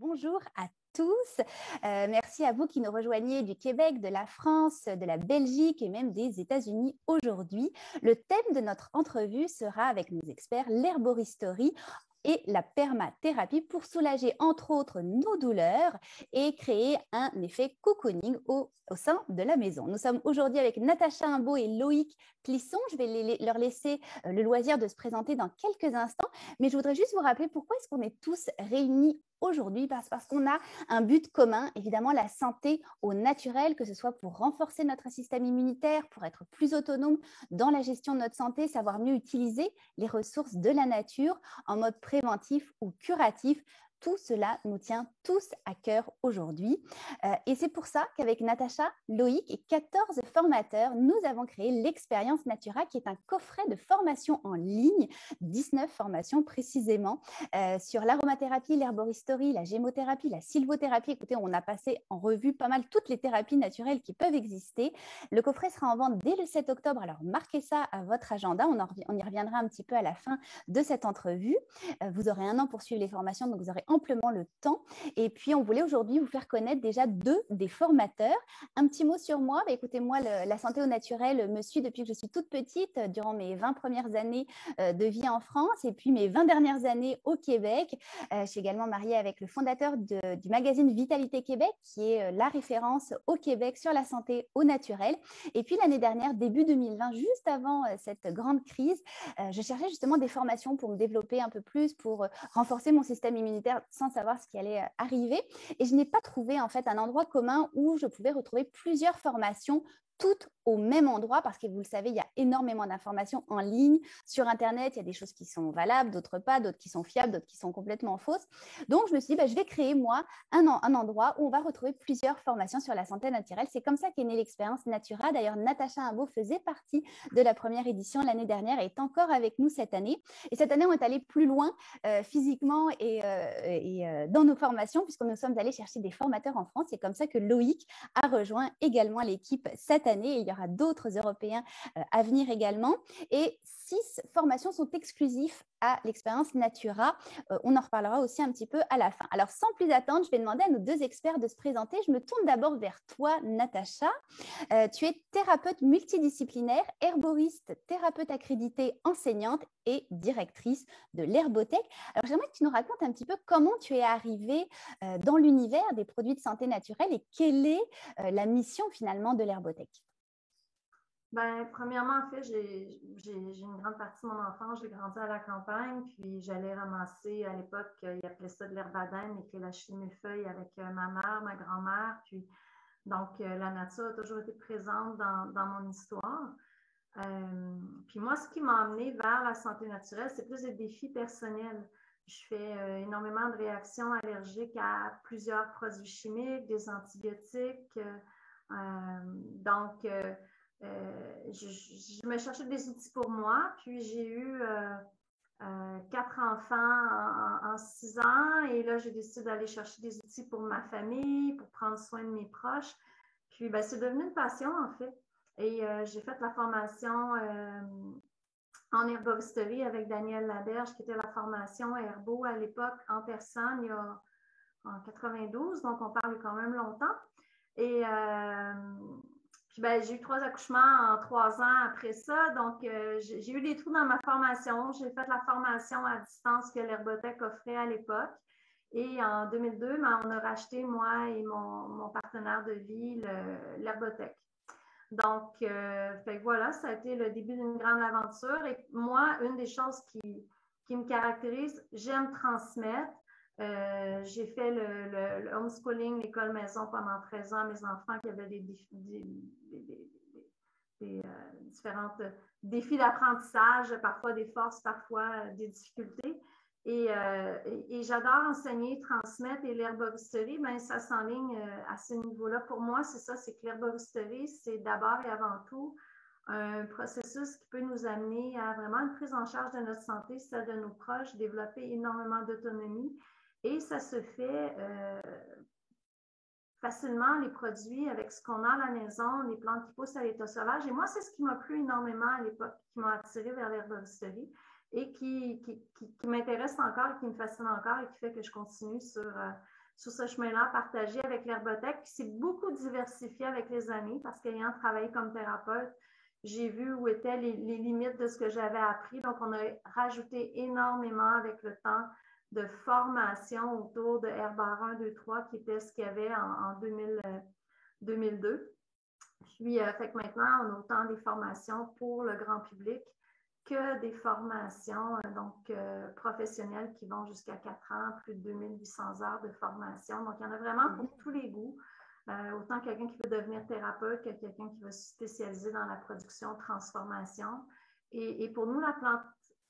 Bonjour à tous. Merci à vous qui nous rejoignez du Québec, de la France, de la Belgique et même des États-Unis aujourd'hui. Le thème de notre entrevue sera avec nos experts l'herboristerie et la permathérapie pour soulager entre autres nos douleurs et créer un effet cocooning au sein de la maison. Nous sommes aujourd'hui avec Natacha Imbeau et Loïc Plisson. Je vais leur laisser le loisir de se présenter dans quelques instants, mais je voudrais juste vous rappeler pourquoi est-ce qu'on est tous réunis aujourd'hui, parce qu'on a un but commun, évidemment la santé au naturel, que ce soit pour renforcer notre système immunitaire, pour être plus autonome dans la gestion de notre santé, savoir mieux utiliser les ressources de la nature en mode préventif ou curatif. Tout cela nous tient tous à cœur aujourd'hui. Et c'est pour ça qu'avec Natacha, Loïc et 14 formateurs, nous avons créé l'expérience Natura, qui est un coffret de formation en ligne, 19 formations précisément, sur l'aromathérapie, l'herboristerie, la gémothérapie, la sylvothérapie. Écoutez, on a passé en revue pas mal toutes les thérapies naturelles qui peuvent exister. Le coffret sera en vente dès le 7 octobre, alors marquez ça à votre agenda. On y reviendra un petit peu à la fin de cette entrevue. Vous aurez un an pour suivre les formations, donc vous aurez amplement le temps. Et puis, on voulait aujourd'hui vous faire connaître déjà deux des formateurs. Un petit mot sur moi. Écoutez, moi, la santé au naturel me suit depuis que je suis toute petite, durant mes 20 premières années de vie en France et puis mes 20 dernières années au Québec. Je suis également mariée avec le fondateur du magazine Vitalité Québec, qui est la référence au Québec sur la santé au naturel. Et puis, l'année dernière, début 2020, juste avant cette grande crise, je cherchais justement des formations pour me développer un peu plus, pour renforcer mon système immunitaire sans savoir ce qui allait arriver. Et je n'ai pas trouvé en fait un endroit commun où je pouvais retrouver plusieurs formations toutes au même endroit, parce que vous le savez, il y a énormément d'informations en ligne. Sur Internet, il y a des choses qui sont valables, d'autres pas, d'autres qui sont fiables, d'autres qui sont complètement fausses. Donc, je me suis dit, je vais créer, moi, un endroit où on va retrouver plusieurs formations sur la santé naturelle. C'est comme ça qu'est née l'expérience Natura. D'ailleurs, Natacha Imbeau faisait partie de la première édition l'année dernière et est encore avec nous cette année. Et cette année, on est allé plus loin physiquement et dans nos formations, puisque nous sommes allés chercher des formateurs en France. C'est comme ça que Loïc a rejoint également l'équipe cette année. Et il y aura d'autres Européens à venir également. Et 6 formations sont exclusives à l'expérience Natura. On en reparlera aussi un petit peu à la fin. Alors, sans plus attendre, je vais demander à nos deux experts de se présenter. Je me tourne d'abord vers toi, Natacha. Tu es thérapeute multidisciplinaire, herboriste, thérapeute accréditée, enseignante et directrice de l'Herbothèque. Alors, j'aimerais que tu nous racontes un petit peu comment tu es arrivée dans l'univers des produits de santé naturelle et quelle est la mission finalement de l'Herbothèque. Premièrement, en fait, j'ai une grande partie de mon enfance, j'ai grandi à la campagne, puis j'allais ramasser, à l'époque, ils appelaient ça de l'herbadème, et que la millefeuille avec ma mère, ma grand-mère, puis donc la nature a toujours été présente dans mon histoire. Puis moi, ce qui m'a amenée vers la santé naturelle, c'est plus des défis personnels. Je fais énormément de réactions allergiques à plusieurs produits chimiques, des antibiotiques. Je me cherchais des outils pour moi, puis j'ai eu 4 enfants en 6 ans, et là, j'ai décidé d'aller chercher des outils pour ma famille, pour prendre soin de mes proches. Puis, c'est devenu une passion, en fait. Et j'ai fait la formation en herboristerie avec Daniel Laberge, qui était la formation Herbo à l'époque en personne, en 92, donc on parle quand même longtemps. Et puis j'ai eu 3 accouchements en 3 ans après ça, donc j'ai eu des trous dans ma formation. J'ai fait la formation à distance que l'Herbothèque offrait à l'époque. Et en 2002, on a racheté, moi et mon partenaire de vie, l'Herbothèque. Donc, voilà, ça a été le début d'une grande aventure. Et moi, une des choses qui me caractérise, j'aime transmettre. J'ai fait le homeschooling, l'école maison pendant 13 ans, mes enfants qui avaient des différents défis d'apprentissage, parfois des forces, parfois des difficultés. Et j'adore enseigner, transmettre, et l'herboristerie, ça s'enligne à ce niveau-là. Pour moi, c'est ça, c'est que l'herboristerie, c'est d'abord et avant tout un processus qui peut nous amener à vraiment une prise en charge de notre santé, celle de nos proches, développer énormément d'autonomie. Et ça se fait facilement, les produits avec ce qu'on a à la maison, les plantes qui poussent à l'état sauvage. Et moi, c'est ce qui m'a plu énormément à l'époque, qui m'a attirée vers l'herboristerie et qui m'intéresse encore, qui me fascine encore et qui fait que je continue sur sur ce chemin-là partagé avec l'herbothèque, qui s'est beaucoup diversifié avec les années parce qu'ayant travaillé comme thérapeute, j'ai vu où étaient les limites de ce que j'avais appris. Donc, on a rajouté énormément avec le temps de formation autour de Herbare 1, 2, 3, qui était ce qu'il y avait en 2002. Puis, fait que maintenant, on a autant des formations pour le grand public que des formations professionnelles qui vont jusqu'à 4 ans, plus de 2800 heures de formation. Donc, il y en a vraiment pour tous les goûts. Autant quelqu'un qui veut devenir thérapeute que quelqu'un qui veut se spécialiser dans la production, transformation. Et pour nous, la plante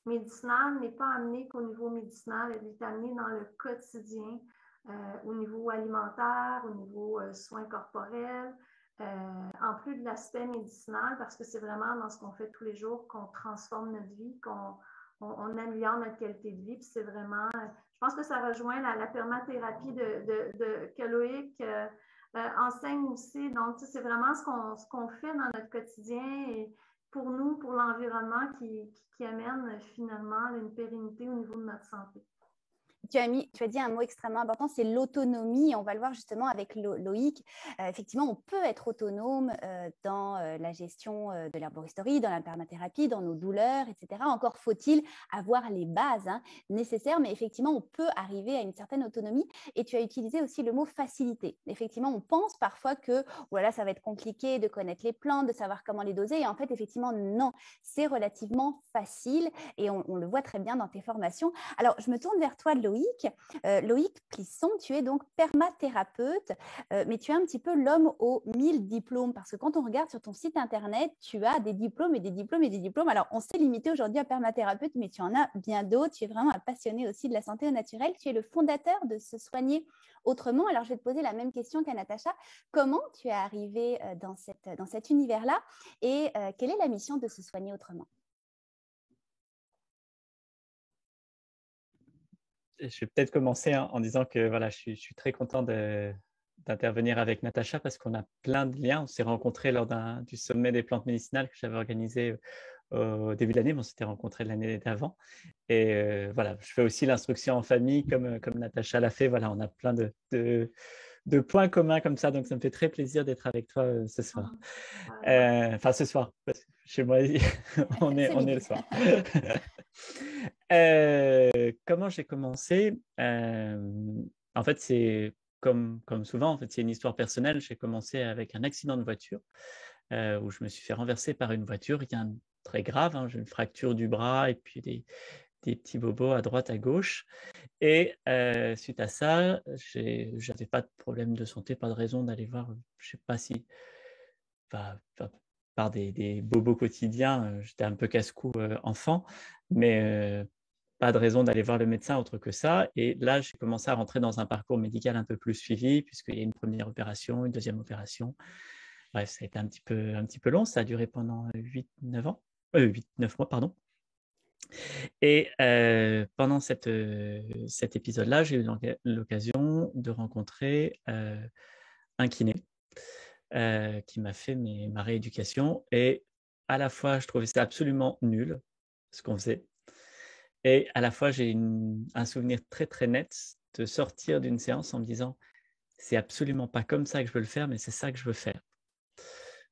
médicinale n'est pas amenée qu'au niveau médicinal, elle est amenée dans le quotidien, au niveau alimentaire, au niveau soins corporels, en plus de l'aspect médicinal, parce que c'est vraiment dans ce qu'on fait tous les jours qu'on transforme notre vie, qu'on améliore notre qualité de vie. Puis c'est vraiment, je pense que ça rejoint la permathérapie que Loïc enseigne aussi. Donc, c'est vraiment ce qu'on fait dans notre quotidien et pour nous, pour l'environnement qui amène finalement une pérennité au niveau de notre santé. Tu as dit un mot extrêmement important, c'est l'autonomie. On va le voir justement avec Loïc. Effectivement, on peut être autonome dans la gestion de l'herboristerie, dans la permathérapie, dans nos douleurs, etc. Encore faut-il avoir les bases nécessaires, mais effectivement, on peut arriver à une certaine autonomie. Et tu as utilisé aussi le mot facilité. Effectivement, on pense parfois que voilà, ça va être compliqué de connaître les plantes, de savoir comment les doser. Et en fait, effectivement, non, c'est relativement facile et on le voit très bien dans tes formations. Alors, je me tourne vers toi, Loïc. Loïc Plisson, tu es donc permathérapeute, mais tu es un petit peu l'homme aux 1000 diplômes parce que quand on regarde sur ton site internet, tu as des diplômes et des diplômes et des diplômes. Alors, on s'est limité aujourd'hui à permathérapeute, mais tu en as bien d'autres. Tu es vraiment un passionné aussi de la santé au naturel. Tu es le fondateur de Se Soigner Autrement. Alors, je vais te poser la même question qu'à Natacha. Comment tu es arrivé dans cet univers-là et quelle est la mission de Se Soigner Autrement? Je vais peut-être commencer en disant que voilà, je suis très content d'intervenir avec Natacha parce qu'on a plein de liens. On s'est rencontrés lors du sommet des plantes médicinales que j'avais organisé au début de l'année, mais on s'était rencontrés l'année d'avant. Et voilà, je fais aussi l'instruction en famille comme Natacha l'a fait. Voilà, on a plein de points communs comme ça, donc ça me fait très plaisir d'être avec toi ce soir. Enfin, ce soir, parce que chez moi, on est le soir. Comment j'ai commencé? En fait, c'est comme souvent, en fait, c'est une histoire personnelle. J'ai commencé avec un accident de voiture où je me suis fait renverser par une voiture, rien de très grave. J'ai une fracture du bras et puis des petits bobos à droite, à gauche. Et suite à ça, j'avais pas de problème de santé, pas de raison d'aller voir, je sais pas si, par des bobos quotidiens, j'étais un peu casse-cou enfant, mais pas de raison d'aller voir le médecin autre que ça. Et là, j'ai commencé à rentrer dans un parcours médical un peu plus suivi, puisqu'il y a une première opération, une deuxième opération. Bref, ça a été un petit peu long. Ça a duré pendant 8-9 mois, pardon. Et pendant cet épisode-là, j'ai eu l'occasion de rencontrer un kiné qui m'a fait ma rééducation. Et à la fois, je trouvais ça absolument nul, ce qu'on faisait. Et à la fois, j'ai un souvenir très, très net de sortir d'une séance en me disant « c'est absolument pas comme ça que je veux le faire, mais c'est ça que je veux faire ».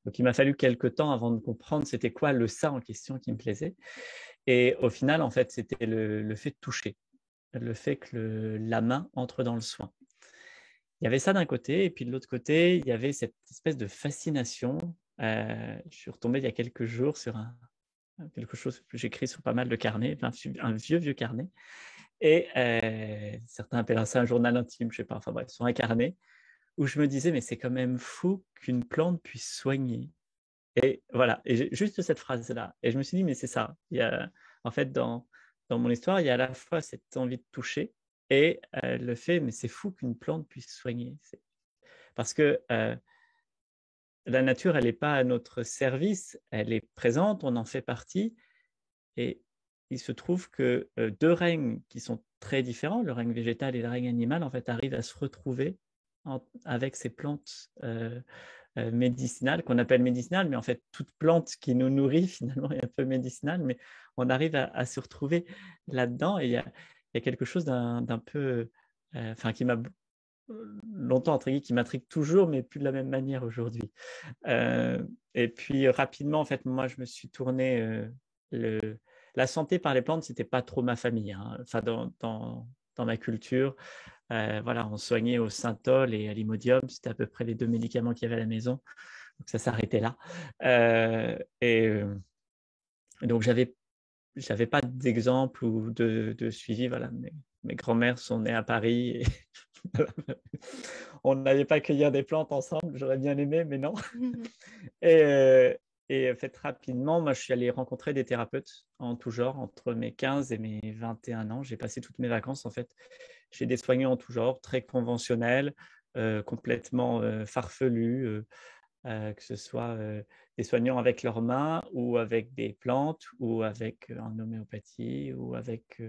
Donc, il m'a fallu quelques temps avant de comprendre c'était quoi le ça en question qui me plaisait. Et au final, en fait, c'était le fait de toucher, le fait que la main entre dans le soin. Il y avait ça d'un côté, et puis de l'autre côté, il y avait cette espèce de fascination. Je suis retombé il y a quelques jours sur quelque chose que j'écris sur pas mal de carnets, un vieux carnet. Et certains appellent ça un journal intime, je sais pas, enfin bref, sur un carnet, où je me disais, mais c'est quand même fou qu'une plante puisse soigner. Et voilà, et j'ai juste cette phrase-là. Et je me suis dit, mais c'est ça. Il y a, en fait, dans mon histoire, il y a à la fois cette envie de toucher et le fait, mais c'est fou qu'une plante puisse soigner. Parce que la nature, elle n'est pas à notre service, elle est présente, on en fait partie. Et il se trouve que deux règnes qui sont très différents, le règne végétal et le règne animal, en fait, arrivent à se retrouver avec ces plantes médicinales, qu'on appelle médicinales, mais en fait, toute plante qui nous nourrit, finalement, est un peu médicinale, mais on arrive à se retrouver là-dedans. Et il y a quelque chose d'un peu, qui m'a longtemps, entre guillemets, qui m'intrigue toujours, mais plus de la même manière aujourd'hui. Et puis rapidement, en fait, moi, je me suis tourné. La santé par les plantes, c'était pas trop ma famille. Hein. Enfin, dans ma culture, voilà, on soignait au synthol et à l'imodium. C'était à peu près les 2 médicaments qu'il y avait à la maison. Donc ça s'arrêtait là. Donc j'avais pas d'exemple ou de suivi. Voilà, mes grands-mères sont nées à Paris. Et on n'allait pas cueillir des plantes ensemble. J'aurais bien aimé, mais non. Et en fait, rapidement, moi, je suis allé rencontrer des thérapeutes en tout genre, entre mes 15 et mes 21 ans. J'ai passé toutes mes vacances, en fait, chez des soignants en tout genre, très conventionnels, complètement farfelus, que ce soit des soignants avec leurs mains ou avec des plantes ou avec en homéopathie ou avec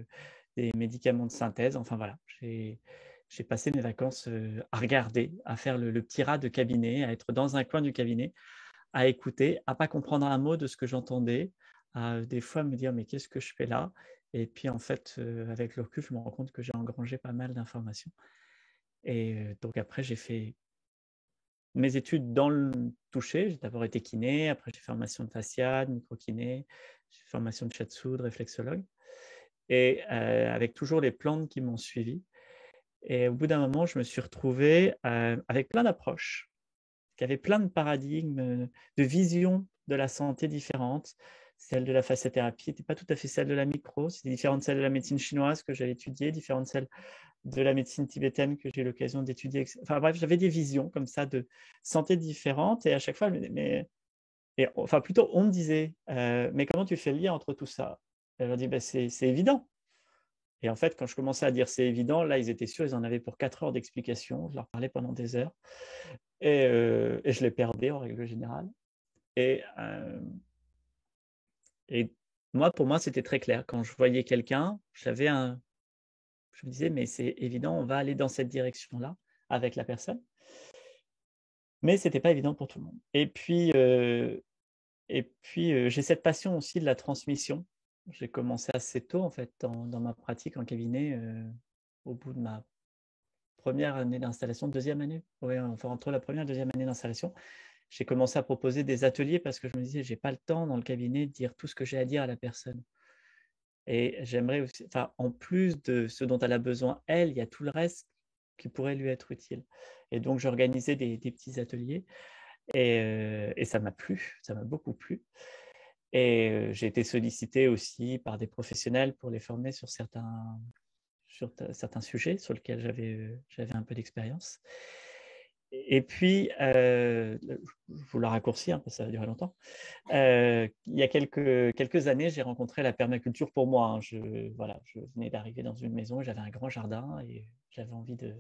des médicaments de synthèse. Enfin, voilà, j'ai passé mes vacances à regarder, à faire le petit rat de cabinet, à être dans un coin du cabinet, à écouter, à pas comprendre un mot de ce que j'entendais, à des fois me dire mais qu'est-ce que je fais là? Et puis en fait, avec le recul, je me rends compte que j'ai engrangé pas mal d'informations. Et donc après, j'ai fait mes études dans le toucher. J'ai d'abord été kiné, après j'ai fait formation de fascia, de microkiné, j'ai fait formation de shiatsu, de réflexologue, et avec toujours les plantes qui m'ont suivi. Et au bout d'un moment, je me suis retrouvé avec plein d'approches, qui avaient plein de paradigmes, de visions de la santé différentes. Celle de la fasciathérapie n'était pas tout à fait celle de la micro, c'était différent de celle de la médecine chinoise que j'avais étudiée, différent de celle de la médecine tibétaine que j'ai eu l'occasion d'étudier. Enfin bref, j'avais des visions comme ça de santé différentes, et à chaque fois, enfin plutôt on me disait, mais comment tu fais le lien entre tout ça? Et je leur dis, bah, c'est évident. Et en fait, quand je commençais à dire c'est évident, là, ils étaient sûrs, ils en avaient pour 4 heures d'explication. Je leur parlais pendant des heures. Et je les perdais en règle générale. Et, et moi, pour moi, c'était très clair. Quand je voyais quelqu'un, je me disais, mais c'est évident, on va aller dans cette direction-là avec la personne. Mais ce n'était pas évident pour tout le monde. Et puis, j'ai cette passion aussi de la transmission. J'ai commencé assez tôt, en fait, dans ma pratique en cabinet, au bout de ma première année d'installation, deuxième année, ouais, enfin entre la première et la deuxième année d'installation, j'ai commencé à proposer des ateliers parce que je me disais, j'ai pas le temps dans le cabinet de dire tout ce que j'ai à dire à la personne. Et j'aimerais aussi, enfin, en plus de ce dont elle a besoin, elle, il y a tout le reste qui pourrait lui être utile. Et donc, j'organisais des petits ateliers, et ça m'a plu, ça m'a beaucoup plu. Et j'ai été sollicité aussi par des professionnels pour les former sur certains sujets sur lesquels j'avais un peu d'expérience. Et puis, je vous la raccourcis, hein, parce que ça va durer longtemps. Il y a quelques années, j'ai rencontré la permaculture pour moi. Hein. Voilà, je venais d'arriver dans une maison, j'avais un grand jardin et j'avais envie de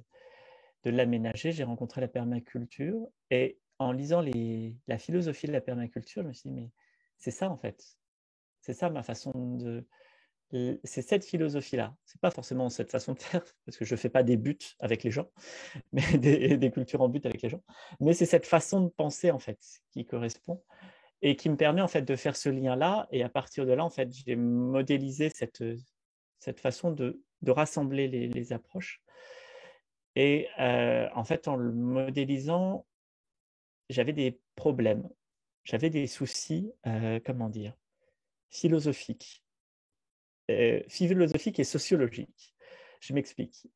l'aménager. J'ai rencontré la permaculture, et en lisant la philosophie de la permaculture, je me suis dit, mais c'est ça en fait. C'est ça ma façon de... C'est cette philosophie-là. Ce n'est pas forcément cette façon de faire, parce que je ne fais pas des buts avec les gens, mais des cultures en but avec les gens. Mais c'est cette façon de penser, en fait, qui correspond et qui me permet, en fait, de faire ce lien-là. Et à partir de là, en fait, j'ai modélisé cette façon de rassembler les approches. Et en fait, en le modélisant, j'avais des problèmes. J'avais des soucis, comment dire, philosophiques. Philosophique et sociologique. Je m'explique.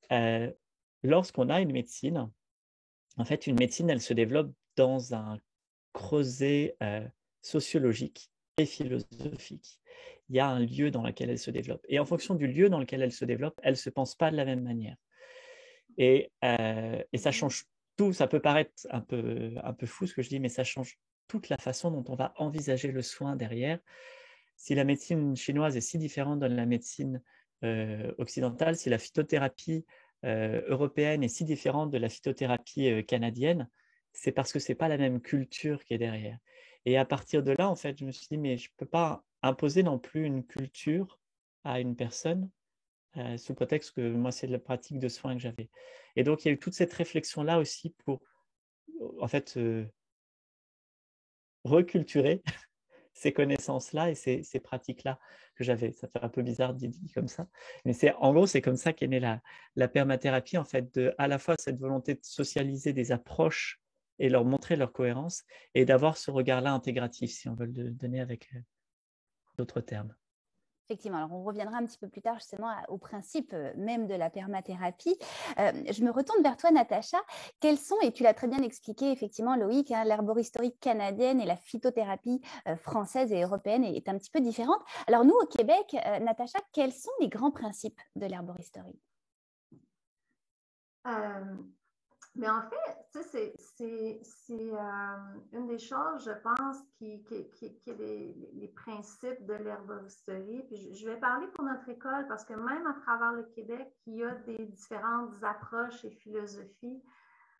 Lorsqu'on a une médecine, en fait, une médecine, elle se développe dans un creuset sociologique et philosophique. Il y a un lieu dans lequel elle se développe. Et en fonction du lieu dans lequel elle se développe, elle ne se pense pas de la même manière. Et ça change tout. Ça peut paraître un peu fou ce que je dis, mais ça change toute la façon dont on va envisager le soin derrière. Si la médecine chinoise est si différente de la médecine occidentale, si la phytothérapie européenne est si différente de la phytothérapie canadienne, c'est parce que ce n'est pas la même culture qui est derrière. Et à partir de là, en fait, je me suis dit, mais je ne peux pas imposer non plus une culture à une personne sous prétexte que moi, c'est la pratique de soins que j'avais. Et donc, il y a eu toute cette réflexion-là aussi pour, en fait, reculturer ces connaissances-là et ces pratiques-là que j'avais. Ça fait un peu bizarre dit comme ça. Mais en gros, c'est comme ça qu'est née la permathérapie, en fait, à la fois cette volonté de socialiser des approches et leur montrer leur cohérence et d'avoir ce regard-là intégratif, si on veut le donner avec d'autres termes. Effectivement, alors on reviendra un petit peu plus tard justement au principe même de la permathérapie. Je me retourne vers toi, Natacha. Quels sont, et tu l'as très bien expliqué effectivement, Loïc, hein, l'herboristerie canadienne et la phytothérapie française et européenne est un petit peu différente. Alors nous, au Québec, Natacha, quels sont les grands principes de l'herboristerie? Mais en fait, c'est une des choses, je pense, qui est les principes de l'herboristerie. Puis je vais parler pour notre école parce que même à travers le Québec, il y a des différentes approches et philosophies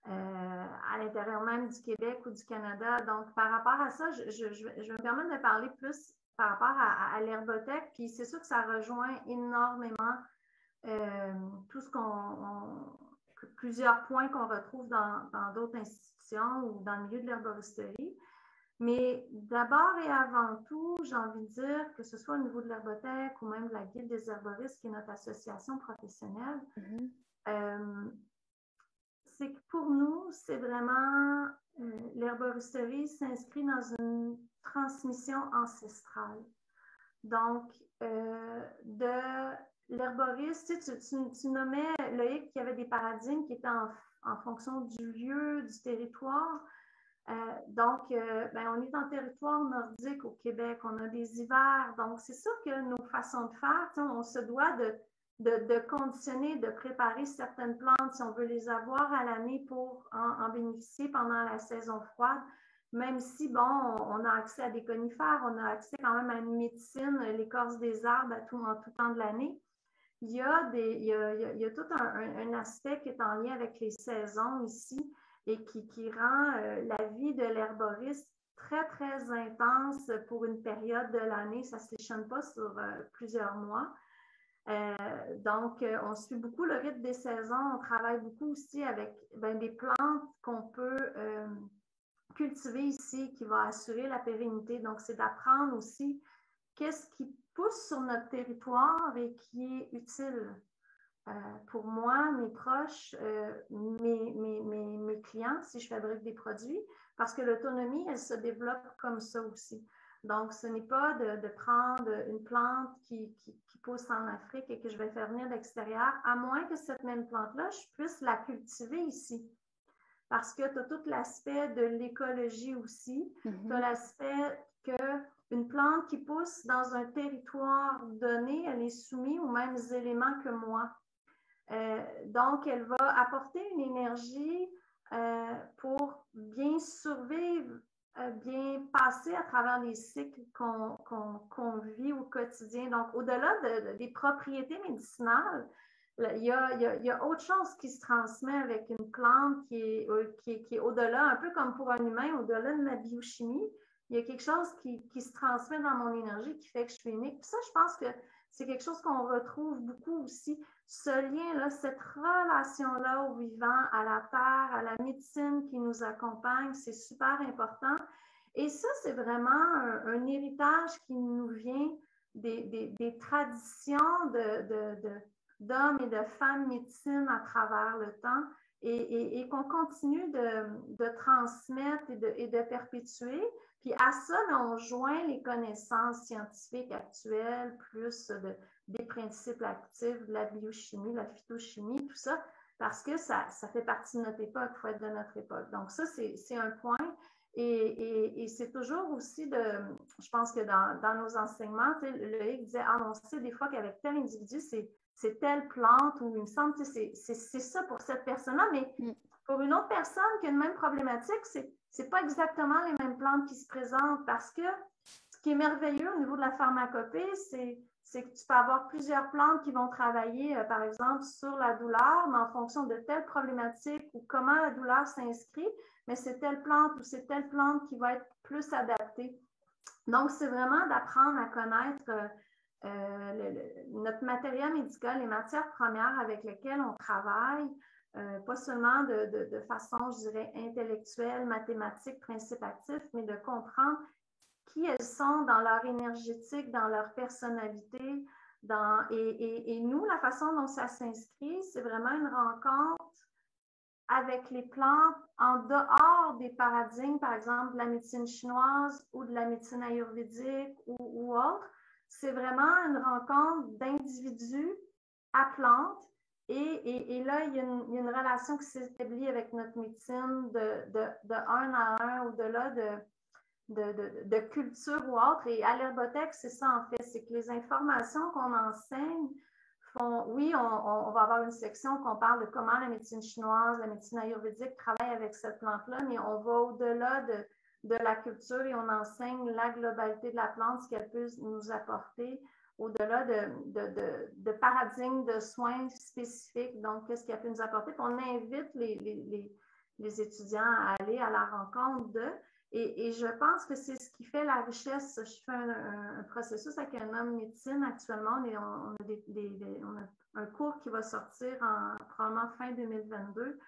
à l'intérieur même du Québec ou du Canada. Donc, par rapport à ça, je vais me permettre de parler plus par rapport à l'herbothèque. Puis c'est sûr que ça rejoint énormément tout ce plusieurs points qu'on retrouve dans d'autres institutions ou dans le milieu de l'herboristerie. Mais d'abord et avant tout, j'ai envie de dire que ce soit au niveau de l'herbothèque ou même de la Guilde des herboristes, qui est notre association professionnelle, c'est que pour nous, c'est vraiment l'herboristerie s'inscrit dans une transmission ancestrale. Donc, de l'herboriste, tu nommais, Loïc, qu'il y avait des paradigmes qui étaient en fonction du lieu, du territoire. Donc, on est en territoire nordique au Québec, on a des hivers. Donc, c'est sûr que nos façons de faire, on se doit de conditionner, de préparer certaines plantes si on veut les avoir à l'année pour en bénéficier pendant la saison froide. Même si, bon, on a accès à des conifères, on a accès quand même à une médecine, l'écorce des arbres en tout temps de l'année. Il y a tout un aspect qui est en lien avec les saisons ici et qui rend la vie de l'herboriste très, très intense pour une période de l'année. Ça ne s'échelonne pas sur plusieurs mois. Donc, on suit beaucoup le rythme des saisons. On travaille beaucoup aussi avec des plantes qu'on peut cultiver ici, qui va assurer la pérennité. Donc, c'est d'apprendre aussi qu'est-ce qui pousse sur notre territoire et qui est utile pour moi, mes proches, mes clients, si je fabrique des produits, parce que l'autonomie, elle se développe comme ça aussi. Donc, ce n'est pas de prendre une plante qui pousse en Afrique et que je vais faire venir de l'extérieur, à moins que cette même plante-là, je puisse la cultiver ici. Parce que tu as tout l'aspect de l'écologie aussi. Tu as l'aspect qu'une plante qui pousse dans un territoire donné, elle est soumise aux mêmes éléments que moi. Donc, elle va apporter une énergie pour bien survivre, bien passer à travers les cycles qu'on vit au quotidien. Donc, au-delà des propriétés médicinales, il y a autre chose qui se transmet avec une plante qui est au-delà, un peu comme pour un humain, au-delà de ma biochimie. Il y a quelque chose qui se transmet dans mon énergie qui fait que je suis unique. Puis ça, je pense que c'est quelque chose qu'on retrouve beaucoup aussi. Ce lien-là, cette relation-là au vivant, à la terre, à la médecine qui nous accompagne, c'est super important. Et ça, c'est vraiment un héritage qui nous vient des traditions d'hommes et de femmes médecine à travers le temps et qu'on continue de transmettre et de perpétuer. Puis à ça, on joint les connaissances scientifiques actuelles, plus des principes actifs, de la biochimie, de la phytochimie, tout ça, parce que ça fait partie de notre époque, il faut être de notre époque. Donc ça, c'est un point. Et c'est toujours aussi je pense que dans nos enseignements, Loïc disait, on sait des fois qu'avec tel individu, c'est telle plante, ou il me semble que c'est ça pour cette personne-là, mais pour une autre personne qui a une même problématique, c'est pas exactement les mêmes plantes qui se présentent, parce que ce qui est merveilleux au niveau de la pharmacopée, c'est que tu peux avoir plusieurs plantes qui vont travailler, par exemple, sur la douleur, mais en fonction de telle problématique ou comment la douleur s'inscrit, mais c'est telle plante ou c'est telle plante qui va être plus adaptée. Donc, c'est vraiment d'apprendre à connaître notre matériel médical, les matières premières avec lesquelles on travaille, pas seulement de façon, je dirais, intellectuelle, mathématique, principe actif, mais de comprendre qui elles sont dans leur énergétique, dans leur personnalité. Et nous, la façon dont ça s'inscrit, c'est vraiment une rencontre avec les plantes en dehors des paradigmes, par exemple de la médecine chinoise ou de la médecine ayurvédique ou autre. C'est vraiment une rencontre d'individus à plantes. Et là, il y a une relation qui s'établit avec notre médecine de un à un, au-delà de culture ou autre. Et à l'herbothèque, c'est ça en fait, c'est que les informations qu'on enseigne font, oui, on va avoir une section qu'on parle de comment la médecine chinoise, la médecine ayurvédique travaille avec cette plante-là, mais on va au-delà de la culture et on enseigne la globalité de la plante, ce qu'elle peut nous apporter, au-delà de paradigmes de soins spécifiques, donc qu'est-ce qu'elle peut nous apporter. Puis on invite les étudiants à aller à la rencontre d'eux. Et je pense que c'est ce qui fait la richesse. Je fais un processus avec un homme médecine actuellement. On a un cours qui va sortir probablement fin 2022,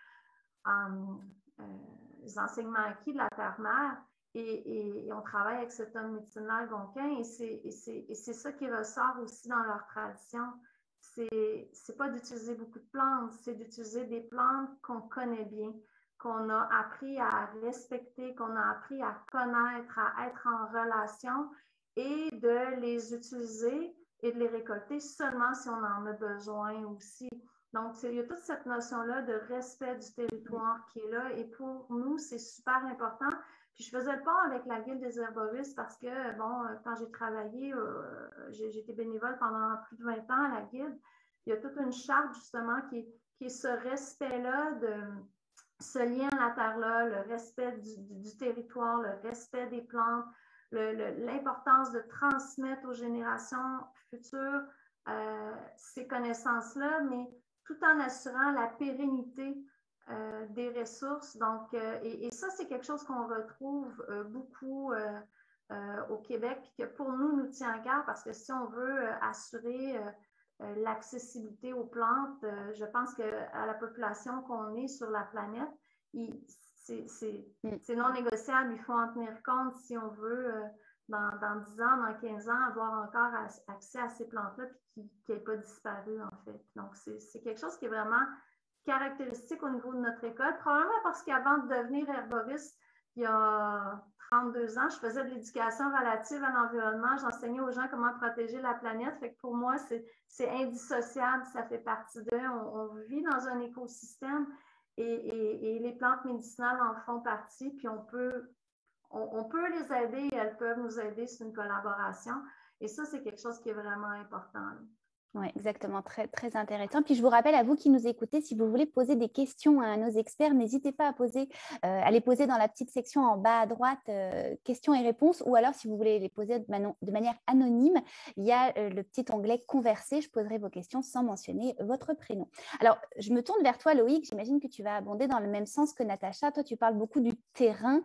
les enseignements acquis de la terre-mère. Et on travaille avec cet homme médecin-là algonquin. Et c'est ça qui ressort aussi dans leur tradition. C'est pas d'utiliser beaucoup de plantes, c'est d'utiliser des plantes qu'on connaît bien, qu'on a appris à respecter, qu'on a appris à connaître, à être en relation et de les utiliser et de les récolter seulement si on en a besoin aussi. Donc, il y a toute cette notion-là de respect du territoire qui est là et pour nous, c'est super important. Puis, je faisais le pont avec la Guilde des herboristes parce que, bon, quand j'ai travaillé, j'ai été bénévole pendant plus de 20 ans à la Guilde. Il y a toute une charte, justement, qui est ce respect-là ce lien à la terre-là, le respect du territoire, le respect des plantes, l'importance de transmettre aux générations futures ces connaissances-là, mais tout en assurant la pérennité des ressources. Donc, et ça, c'est quelque chose qu'on retrouve beaucoup au Québec, puis que pour nous, nous tient à cœur, parce que si on veut assurer l'accessibilité aux plantes, je pense qu'à la population qu'on est sur la planète, c'est non négociable. Il faut en tenir compte si on veut, dans 10 ans, dans 15 ans, avoir encore accès à ces plantes-là et qui n'aient pas disparu, en fait. Donc, c'est quelque chose qui est vraiment caractéristique au niveau de notre école, probablement parce qu'avant de devenir herboriste, il y a 32 ans, je faisais de l'éducation relative à l'environnement. J'enseignais aux gens comment protéger la planète. Fait que pour moi, c'est indissociable. Ça fait partie d'eux. On vit dans un écosystème et les plantes médicinales en font partie. Puis on peut les aider et elles peuvent nous aider. C'est une collaboration. Et ça, c'est quelque chose qui est vraiment important. Oui, exactement, très, très intéressant. Puis je vous rappelle à vous qui nous écoutez, si vous voulez poser des questions à nos experts, n'hésitez pas à les poser dans la petite section en bas à droite, questions et réponses, ou alors si vous voulez les poser de manière anonyme, il y a le petit onglet converser, je poserai vos questions sans mentionner votre prénom. Alors, je me tourne vers toi Loïc, j'imagine que tu vas abonder dans le même sens que Natacha. Toi, tu parles beaucoup du terrain,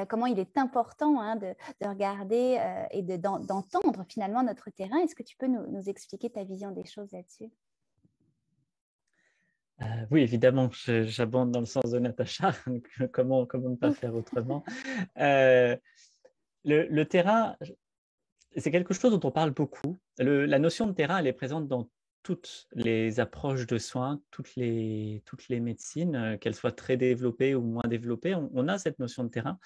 comment il est important de regarder et d'entendre finalement notre terrain. Est-ce que tu peux nous expliquer ta vision des choses là-dessus? Oui, évidemment, j'abonde dans le sens de Natacha. Comment ne pas faire autrement? Le terrain, c'est quelque chose dont on parle beaucoup. La notion de terrain, elle est présente dans toutes les approches de soins, toutes les médecines, qu'elles soient très développées ou moins développées. On a cette notion de terrain.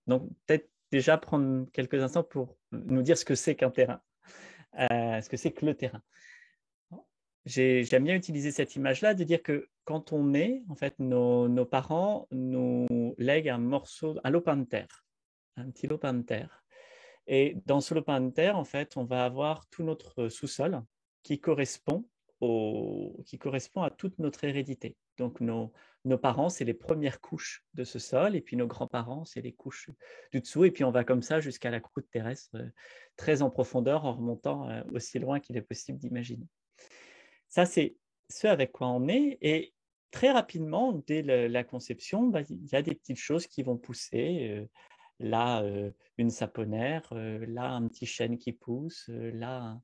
Donc, peut-être déjà prendre quelques instants pour nous dire ce que c'est qu'un terrain, ce que c'est que le terrain. J'aime bien utiliser cette image-là, de dire que quand on naît, en fait, nos parents nous lèguent un lopin de terre, un petit lopin de terre. Et dans ce lopin de terre, en fait, on va avoir tout notre sous-sol qui correspond à toute notre hérédité. Donc, nos parents, c'est les premières couches de ce sol, et puis nos grands-parents, c'est les couches du dessous, et puis on va comme ça jusqu'à la croûte terrestre, très en profondeur, en remontant aussi loin qu'il est possible d'imaginer. Ça, c'est ce avec quoi on est. Et très rapidement, dès la conception, il y a des petites choses qui vont pousser. Là, une saponaire, là, un petit chêne qui pousse, là,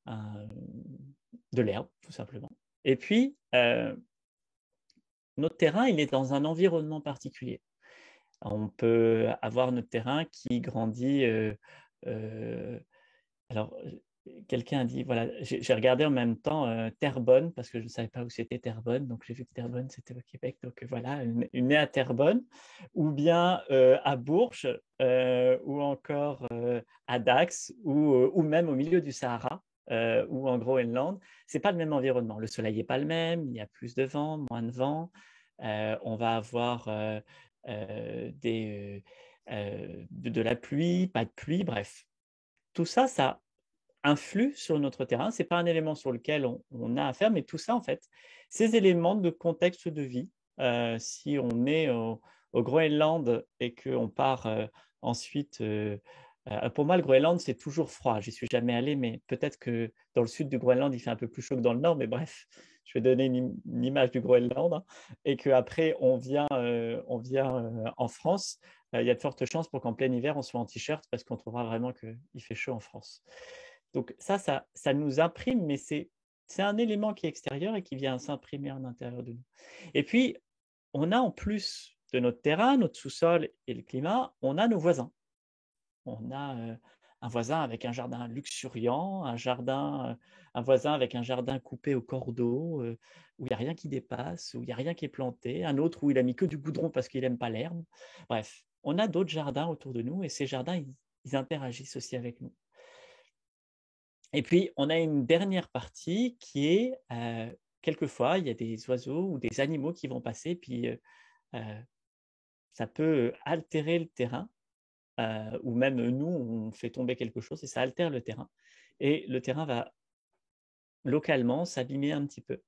de l'herbe, tout simplement. Et puis, notre terrain, il est dans un environnement particulier. On peut avoir notre terrain qui grandit. Alors, quelqu'un a dit, voilà, j'ai regardé en même temps Terrebonne, parce que je ne savais pas où c'était Terrebonne, donc j'ai vu que Terrebonne, c'était au Québec, donc voilà, une est à Terrebonne, ou bien à Bourges, ou encore à Dax, ou même au milieu du Sahara, ou en Groenland. Ce n'est pas le même environnement. Le soleil n'est pas le même, il y a plus de vent, moins de vent. On va avoir de la pluie, pas de pluie, bref. Tout ça, ça influe sur notre terrain. Ce n'est pas un élément sur lequel on a à faire, mais tout ça, en fait, ces éléments de contexte de vie, si on est au Groenland et qu'on part ensuite, pour moi, le Groenland, c'est toujours froid. J'y suis jamais allé, mais peut-être que dans le sud du Groenland, il fait un peu plus chaud que dans le nord, mais bref, je vais donner une image du Groenland, hein, et qu'après, on vient en France. Il y a de fortes chances pour qu'en plein hiver, on soit en t-shirt parce qu'on trouvera vraiment qu'il fait chaud en France. Donc ça nous imprime, mais c'est un élément qui est extérieur et qui vient s'imprimer à l'intérieur de nous. Et puis, on a en plus de notre terrain, notre sous-sol et le climat, on a nos voisins. On a un voisin avec un jardin luxuriant, un voisin avec un jardin coupé au cordeau, où il n'y a rien qui dépasse, où il n'y a rien qui est planté, un autre où il a mis que du goudron parce qu'il n'aime pas l'herbe. Bref, on a d'autres jardins autour de nous et ces jardins, ils interagissent aussi avec nous. Et puis, on a une dernière partie qui est, quelquefois, il y a des oiseaux ou des animaux qui vont passer, puis ça peut altérer le terrain, ou même nous, on fait tomber quelque chose et ça altère le terrain. Et le terrain va localement s'abîmer un petit peu.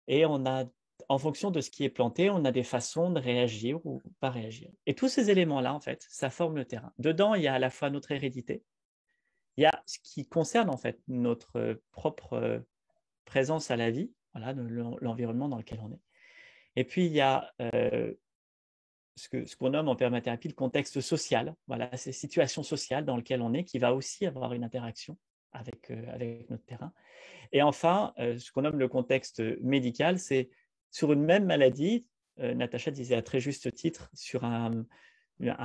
Et en fonction de ce qui est planté, on a des façons de réagir ou pas réagir. Et tous ces éléments-là, en fait, ça forme le terrain. Dedans, il y a à la fois notre hérédité, il y a ce qui concerne en fait notre propre présence à la vie, voilà, l'environnement dans lequel on est. Et puis il y a ce qu'on nomme en permathérapie le contexte social, voilà, ces situations sociales dans lesquelles on est, qui va aussi avoir une interaction avec notre terrain. Et enfin, ce qu'on nomme le contexte médical, c'est sur une même maladie, Natacha disait à très juste titre, sur un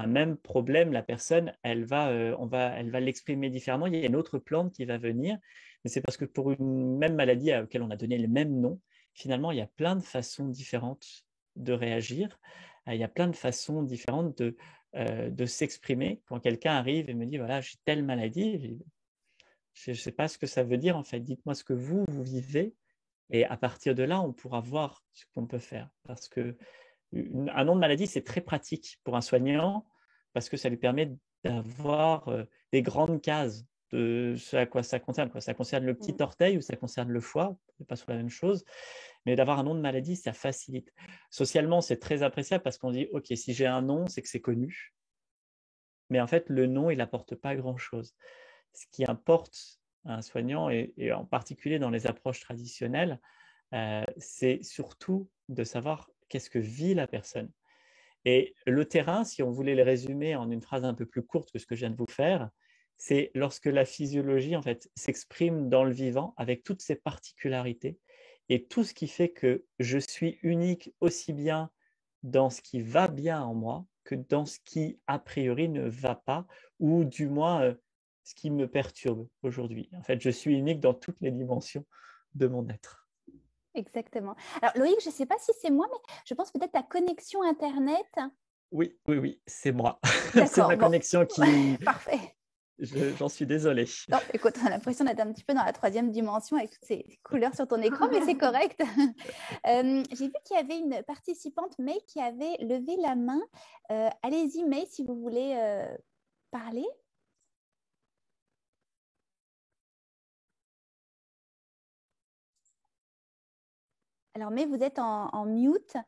même problème, la personne, elle va l'exprimer différemment. Il y a une autre plante qui va venir, mais c'est parce que pour une même maladie à laquelle on a donné le même nom, finalement, il y a plein de façons différentes de réagir. Il y a plein de façons différentes de s'exprimer. Quand quelqu'un arrive et me dit, voilà, j'ai telle maladie, je ne sais pas ce que ça veut dire, en fait. Dites-moi ce que vous vivez. Et à partir de là, on pourra voir ce qu'on peut faire. Parce que un nom de maladie, c'est très pratique pour un soignant parce que ça lui permet d'avoir des grandes cases de ce à quoi ça concerne. Ça concerne le petit orteil ou ça concerne le foie, ce n'est pas sur la même chose, mais d'avoir un nom de maladie, ça facilite. Socialement, c'est très appréciable parce qu'on dit, OK, si j'ai un nom, c'est que c'est connu. Mais en fait, le nom, il n'apporte pas grand-chose. Ce qui importe à un soignant, et en particulier dans les approches traditionnelles, c'est surtout de savoir qu'est-ce que vit la personne. Et le terrain, si on voulait le résumer en une phrase un peu plus courte que ce que je viens de vous faire, c'est lorsque la physiologie en fait s'exprime dans le vivant avec toutes ses particularités et tout ce qui fait que je suis unique aussi bien dans ce qui va bien en moi que dans ce qui a priori ne va pas, ou du moins ce qui me perturbe aujourd'hui. En fait, je suis unique dans toutes les dimensions de mon être. Exactement. Alors Loïc, je ne sais pas si c'est moi, mais je pense peut-être ta connexion Internet. Oui, c'est moi. C'est D'accord, ma connexion qui… Parfait. J'en suis désolée. Non, écoute, on a l'impression d'être un petit peu dans la 3e dimension avec toutes ces couleurs sur ton écran, mais c'est correct. J'ai vu qu'il y avait une participante, May, qui avait levé la main. Allez-y, May, si vous voulez parler. Alors, May, vous êtes en mute.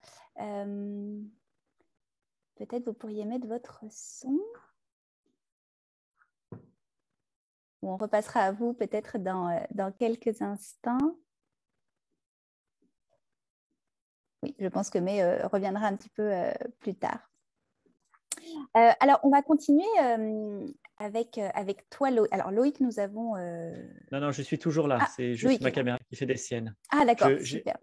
Peut-être vous pourriez mettre votre son. On repassera à vous peut-être dans quelques instants. Oui, je pense que May reviendra un petit peu plus tard. Alors, on va continuer avec toi, Loïc. Alors, Loïc, nous avons… Non, je suis toujours là. C'est juste Loïc, ma caméra qui fait des siennes. Ah, d'accord, super.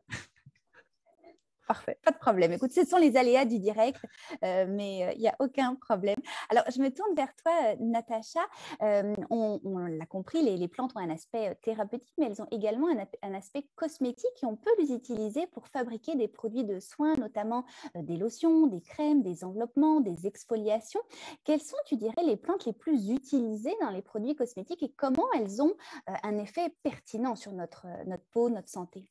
Parfait, pas de problème. Écoute, ce sont les aléas du direct, mais il n'y a aucun problème. Alors, je me tourne vers toi, Natacha. On l'a compris, les plantes ont un aspect thérapeutique, mais elles ont également un aspect cosmétique et on peut les utiliser pour fabriquer des produits de soins, notamment des lotions, des crèmes, des enveloppements, des exfoliations. Quelles sont, tu dirais, les plantes les plus utilisées dans les produits cosmétiques et comment elles ont un effet pertinent sur notre peau, notre santé?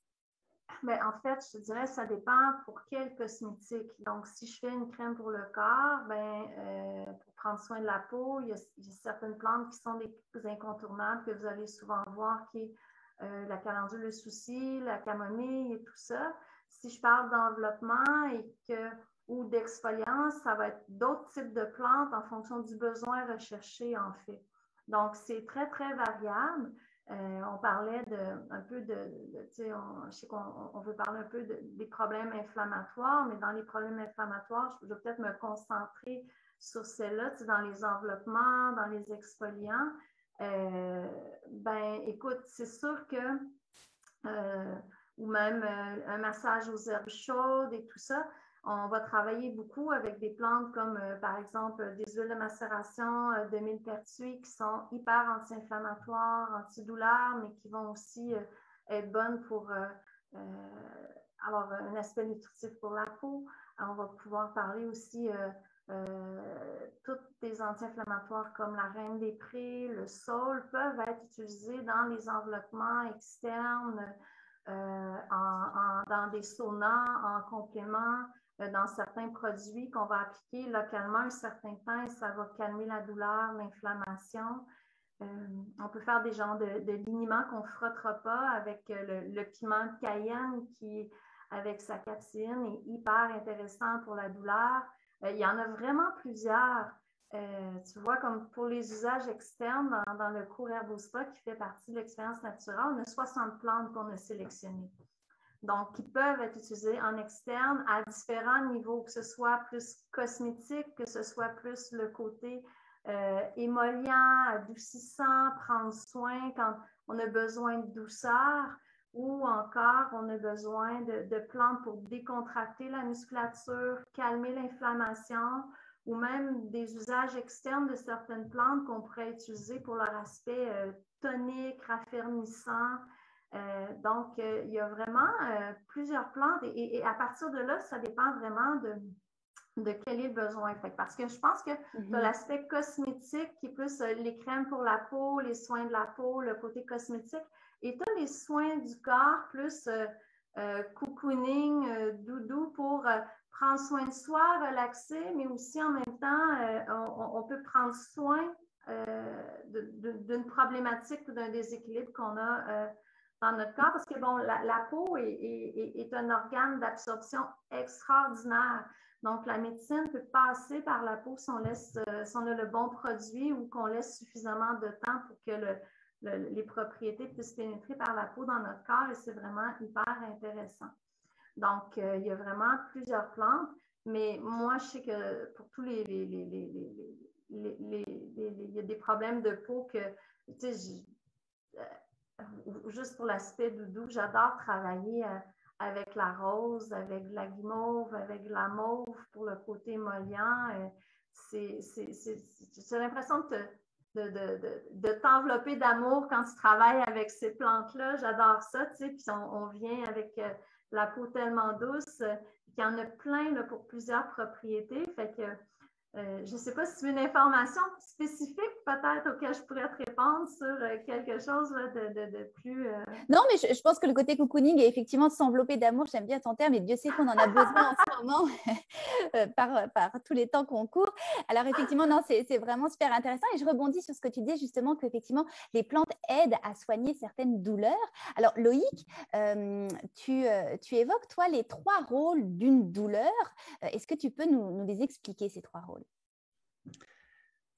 Mais en fait, je te dirais, ça dépend pour quel cosmétique. Donc, si je fais une crème pour le corps, pour prendre soin de la peau, il y a certaines plantes qui sont des incontournables que vous allez souvent voir, qui est la calendule de souci, la camomille et tout ça. Si je parle d'enveloppement ou d'exfoliance, ça va être d'autres types de plantes en fonction du besoin recherché, en fait. Donc, c'est très, très variable. On parlait je sais qu'on veut parler un peu des problèmes inflammatoires, mais dans les problèmes inflammatoires, je vais peut-être me concentrer sur celle-là, dans les enveloppements, dans les exfoliants. Écoute, c'est sûr que, ou même un massage aux herbes chaudes et tout ça, on va travailler beaucoup avec des plantes comme, par exemple, des huiles de macération de millepertuis qui sont hyper anti-inflammatoires, antidouleurs, mais qui vont aussi être bonnes pour avoir un aspect nutritif pour la peau. Alors, on va pouvoir parler aussi toutes les anti-inflammatoires comme la reine des prés, le saule peuvent être utilisés dans les enveloppements externes, dans des saunas en complément, dans certains produits qu'on va appliquer localement un certain temps et ça va calmer la douleur, l'inflammation. On peut faire des genres de liniments qu'on ne frottera pas avec le piment de Cayenne qui, avec sa capsine, est hyper intéressant pour la douleur. Il y en a vraiment plusieurs. Tu vois, comme pour les usages externes dans le cours Herbospa qui fait partie de l'expérience naturelle, on a 60 plantes qu'on a sélectionnées. Donc, qui peuvent être utilisées en externe à différents niveaux, que ce soit plus cosmétique, que ce soit plus le côté émollient, adoucissant, prendre soin quand on a besoin de douceur, ou encore on a besoin de plantes pour décontracter la musculature, calmer l'inflammation, ou même des usages externes de certaines plantes qu'on pourrait utiliser pour leur aspect tonique, raffermissant. Il y a vraiment plusieurs plantes et à partir de là, ça dépend vraiment de quel est le besoin. Parce que je pense que tu as l'aspect cosmétique qui est plus les crèmes pour la peau, les soins de la peau, le côté cosmétique. Et tu as les soins du corps plus cocooning, doudou pour prendre soin de soi, relaxer, mais aussi en même temps, on peut prendre soin d'une problématique ou d'un déséquilibre qu'on a dans notre corps, parce que bon, la peau est un organe d'absorption extraordinaire. Donc, la médecine peut passer par la peau si on a le bon produit ou qu'on laisse suffisamment de temps pour que les propriétés puissent pénétrer par la peau dans notre corps et c'est vraiment hyper intéressant. Donc, il y a vraiment plusieurs plantes, mais moi, je sais que pour tous il y a des problèmes de peau que, tu sais, juste pour l'aspect doudou, j'adore travailler avec la rose, avec la guimauve, avec la mauve pour le côté émollient. C'est l'impression de t'envelopper d'amour quand tu travailles avec ces plantes-là. J'adore ça, tu sais, puis on vient avec la peau tellement douce, qu'il y en a plein là, pour plusieurs propriétés. Fait que je ne sais pas si tu veux une information spécifique peut-être auquel je pourrais te répondre sur quelque chose là, de plus… Non, mais je pense que le côté cocooning est effectivement s'envelopper d'amour. J'aime bien ton terme et Dieu sait qu'on en a besoin en ce moment par tous les temps qu'on court. Alors effectivement, non, c'est vraiment super intéressant et je rebondis sur ce que tu dis justement qu'effectivement, les plantes aident à soigner certaines douleurs. Alors Loïc, tu évoques toi les 3 rôles d'une douleur. Est-ce que tu peux nous les expliquer ces 3 rôles?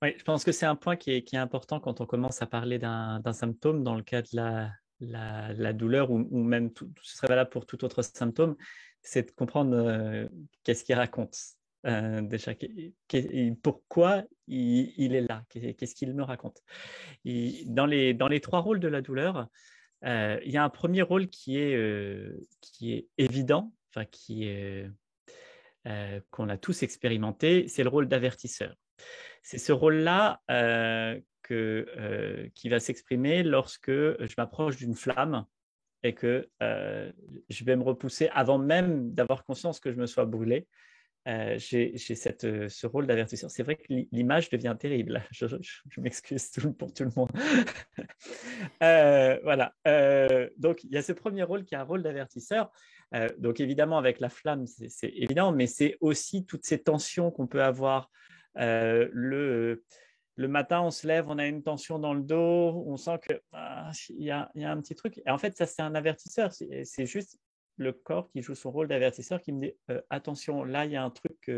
Oui, je pense que c'est un point qui est important quand on commence à parler d'un symptôme dans le cas de la douleur ou même ce serait valable pour tout autre symptôme, c'est de comprendre qu'est-ce qu'il raconte déjà, pourquoi il est là, qu'est-ce qu'il me raconte. Dans les 3 rôles de la douleur, il y a un premier rôle qui est évident, enfin, qu'on a tous expérimenté, c'est le rôle d'avertisseur. C'est ce rôle-là qui va s'exprimer lorsque je m'approche d'une flamme et que je vais me repousser avant même d'avoir conscience que je me sois brûlé. J'ai ce rôle d'avertisseur. C'est vrai que l'image devient terrible. Je m'excuse pour tout le monde. Voilà. Donc, il y a ce premier rôle qui est un rôle d'avertisseur. Donc, évidemment, avec la flamme, c'est évident, mais c'est aussi toutes ces tensions qu'on peut avoir. Le matin, on se lève, on a une tension dans le dos, on sent qu'il y a un petit truc. Et en fait, ça, c'est un avertisseur. C'est juste le corps qui joue son rôle d'avertisseur qui me dit attention, là, il y a un truc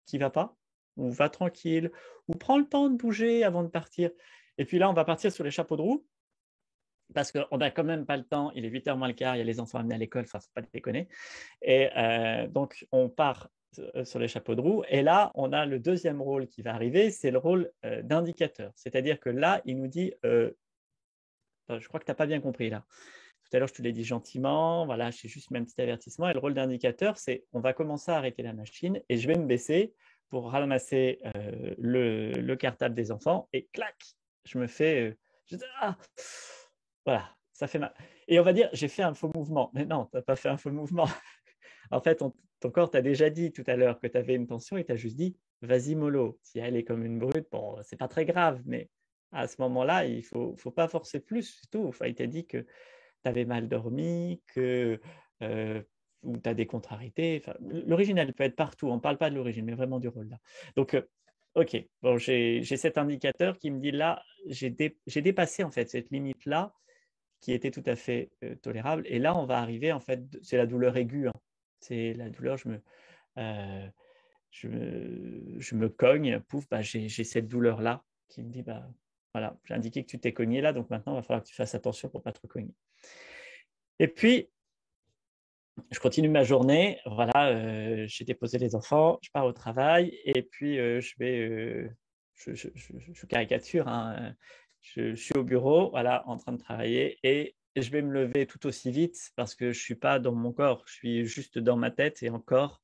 qui ne va pas, ou va tranquille, ou prends le temps de bouger avant de partir. Et puis là, on va partir sur les chapeaux de roue, parce qu'on n'a quand même pas le temps. Il est 8h moins le quart, il y a les enfants amenés à l'école, enfin, il ne faut pas déconner. Et donc, on part sur les chapeaux de roue. Et là, on a le deuxième rôle qui va arriver, c'est le rôle d'indicateur. C'est-à-dire que là, il nous dit je crois que tu n'as pas bien compris là. Tout à l'heure, je te l'ai dit gentiment. Voilà, j'ai juste mis un petit avertissement. Et le rôle d'indicateur, c'est on va commencer à arrêter la machine et je vais me baisser pour ramasser le cartable des enfants. Et clac, je me fais… voilà, ça fait mal. Et on va dire, j'ai fait un faux mouvement. Mais non, tu n'as pas fait un faux mouvement. En fait, ton corps t'a déjà dit tout à l'heure que tu avais une tension et tu as juste dit, vas-y mollo. Si elle est comme une brute, bon, c'est pas très grave, mais à ce moment-là, il ne faut pas forcer plus, c'est tout. Enfin, il t'a dit que tu avais mal dormi, que ou tu as des contrariétés. Enfin, l'origine, elle peut être partout. On ne parle pas de l'origine, mais vraiment du rôle là. Donc, OK, bon, j'ai cet indicateur qui me dit là, j'ai dépassé en fait cette limite-là qui était tout à fait tolérable. Et là, on va arriver, en fait, c'est la douleur aiguë. Hein. C'est la douleur, je me cogne, pouf, j'ai cette douleur-là qui me dit, voilà, j'ai indiqué que tu t'es cogné là, donc maintenant, il va falloir que tu fasses attention pour ne pas te cogner. Et puis, je continue ma journée, voilà, j'ai déposé les enfants, je pars au travail, et puis je caricature, hein, je suis au bureau, voilà, en train de travailler, et je vais me lever tout aussi vite parce que je ne suis pas dans mon corps, je suis juste dans ma tête et encore,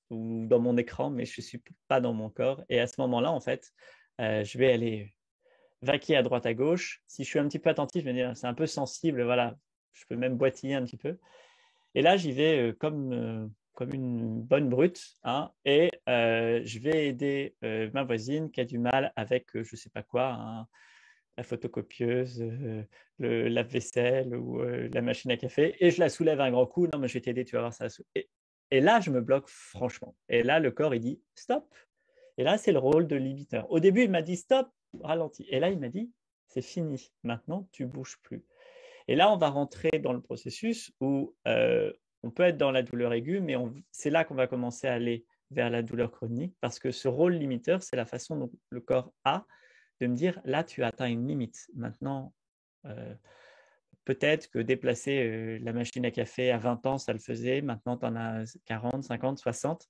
ou dans mon écran, mais je ne suis pas dans mon corps. Et à ce moment-là, en fait, je vais aller vaquer à droite à gauche. Si je suis un petit peu attentif, je me dis, c'est un peu sensible, voilà, je peux même boitiller un petit peu. Et là, j'y vais comme une bonne brute, hein, et je vais aider ma voisine qui a du mal avec je ne sais pas quoi, hein, la photocopieuse, le lave-vaisselle ou la machine à café, et je la soulève un grand coup. Non, mais je vais t'aider, tu vas voir ça. Et là, je me bloque franchement. Et là, le corps, il dit stop. Et là, c'est le rôle de limiteur. Au début, il m'a dit stop, ralentis. Et là, il m'a dit c'est fini. Maintenant, tu ne bouges plus. Et là, on va rentrer dans le processus où on peut être dans la douleur aiguë, mais c'est là qu'on va commencer à aller vers la douleur chronique, parce que ce rôle limiteur, c'est la façon dont le corps a de me dire, là, tu as atteint une limite. Maintenant, peut-être que déplacer la machine à café à 20 ans, ça le faisait. Maintenant, tu en as 40, 50, 60.